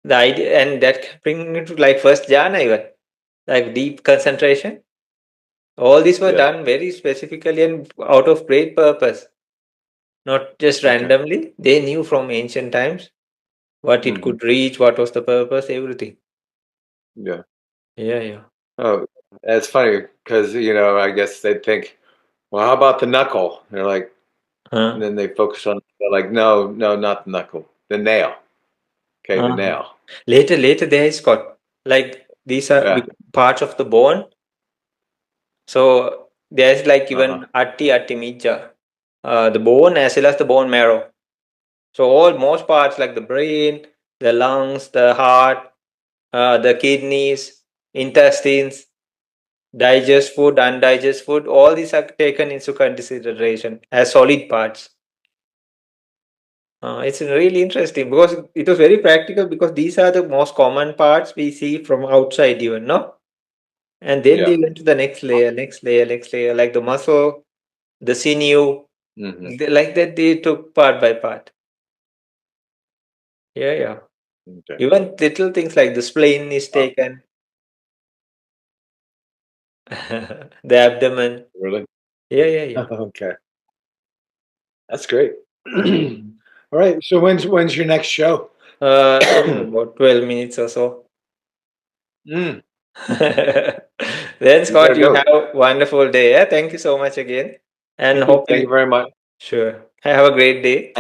Speaker 1: The idea and that can bring you to like first jhana even, like deep concentration. All these were
Speaker 2: Yeah.
Speaker 1: done very specifically and out of great purpose, not just
Speaker 2: Okay.
Speaker 1: randomly. They knew from ancient times what it
Speaker 2: Mm-hmm.
Speaker 1: could reach, what was the purpose, everything.
Speaker 2: Yeah.
Speaker 1: Yeah, yeah.
Speaker 2: Oh, that's funny because I guess they'd think, well, how about the knuckle? They're like, and
Speaker 1: Huh?
Speaker 2: then they focus on. They're like, no, no, not the knuckle, the nail. Okay, the
Speaker 1: Uh-huh.
Speaker 2: nail.
Speaker 1: Later there is got like these are
Speaker 2: Yeah.
Speaker 1: parts of the bone. So there's like
Speaker 2: Uh huh.
Speaker 1: even atti mija, the bone as well as the bone marrow. So all most parts like the brain, the lungs, the heart, the kidneys, intestines, digest food, undigest food, all these are taken into consideration as solid parts. It's really interesting because it was very practical because these are the most common parts we see from outside even, no? And then
Speaker 2: Yeah.
Speaker 1: they went to the next layer, next layer, next layer, like the muscle, the sinew,
Speaker 2: Mm-hmm.
Speaker 1: like that they took part by part. Yeah, yeah.
Speaker 2: Okay.
Speaker 1: Even little things like the spleen is
Speaker 2: Wow.
Speaker 1: taken, the abdomen.
Speaker 2: Really?
Speaker 1: Yeah, yeah, yeah.
Speaker 2: Okay. That's great.
Speaker 1: Mhm.
Speaker 2: All right. So when's your next show?
Speaker 1: In about 12 minutes or so.
Speaker 2: Mm,
Speaker 1: Then,
Speaker 2: you better
Speaker 1: Scott, you
Speaker 2: go.
Speaker 1: have a wonderful day. Yeah? Thank you so much again. And
Speaker 2: Thank you. Thank you
Speaker 1: hopefully,
Speaker 2: very much.
Speaker 1: sure. Have a great day.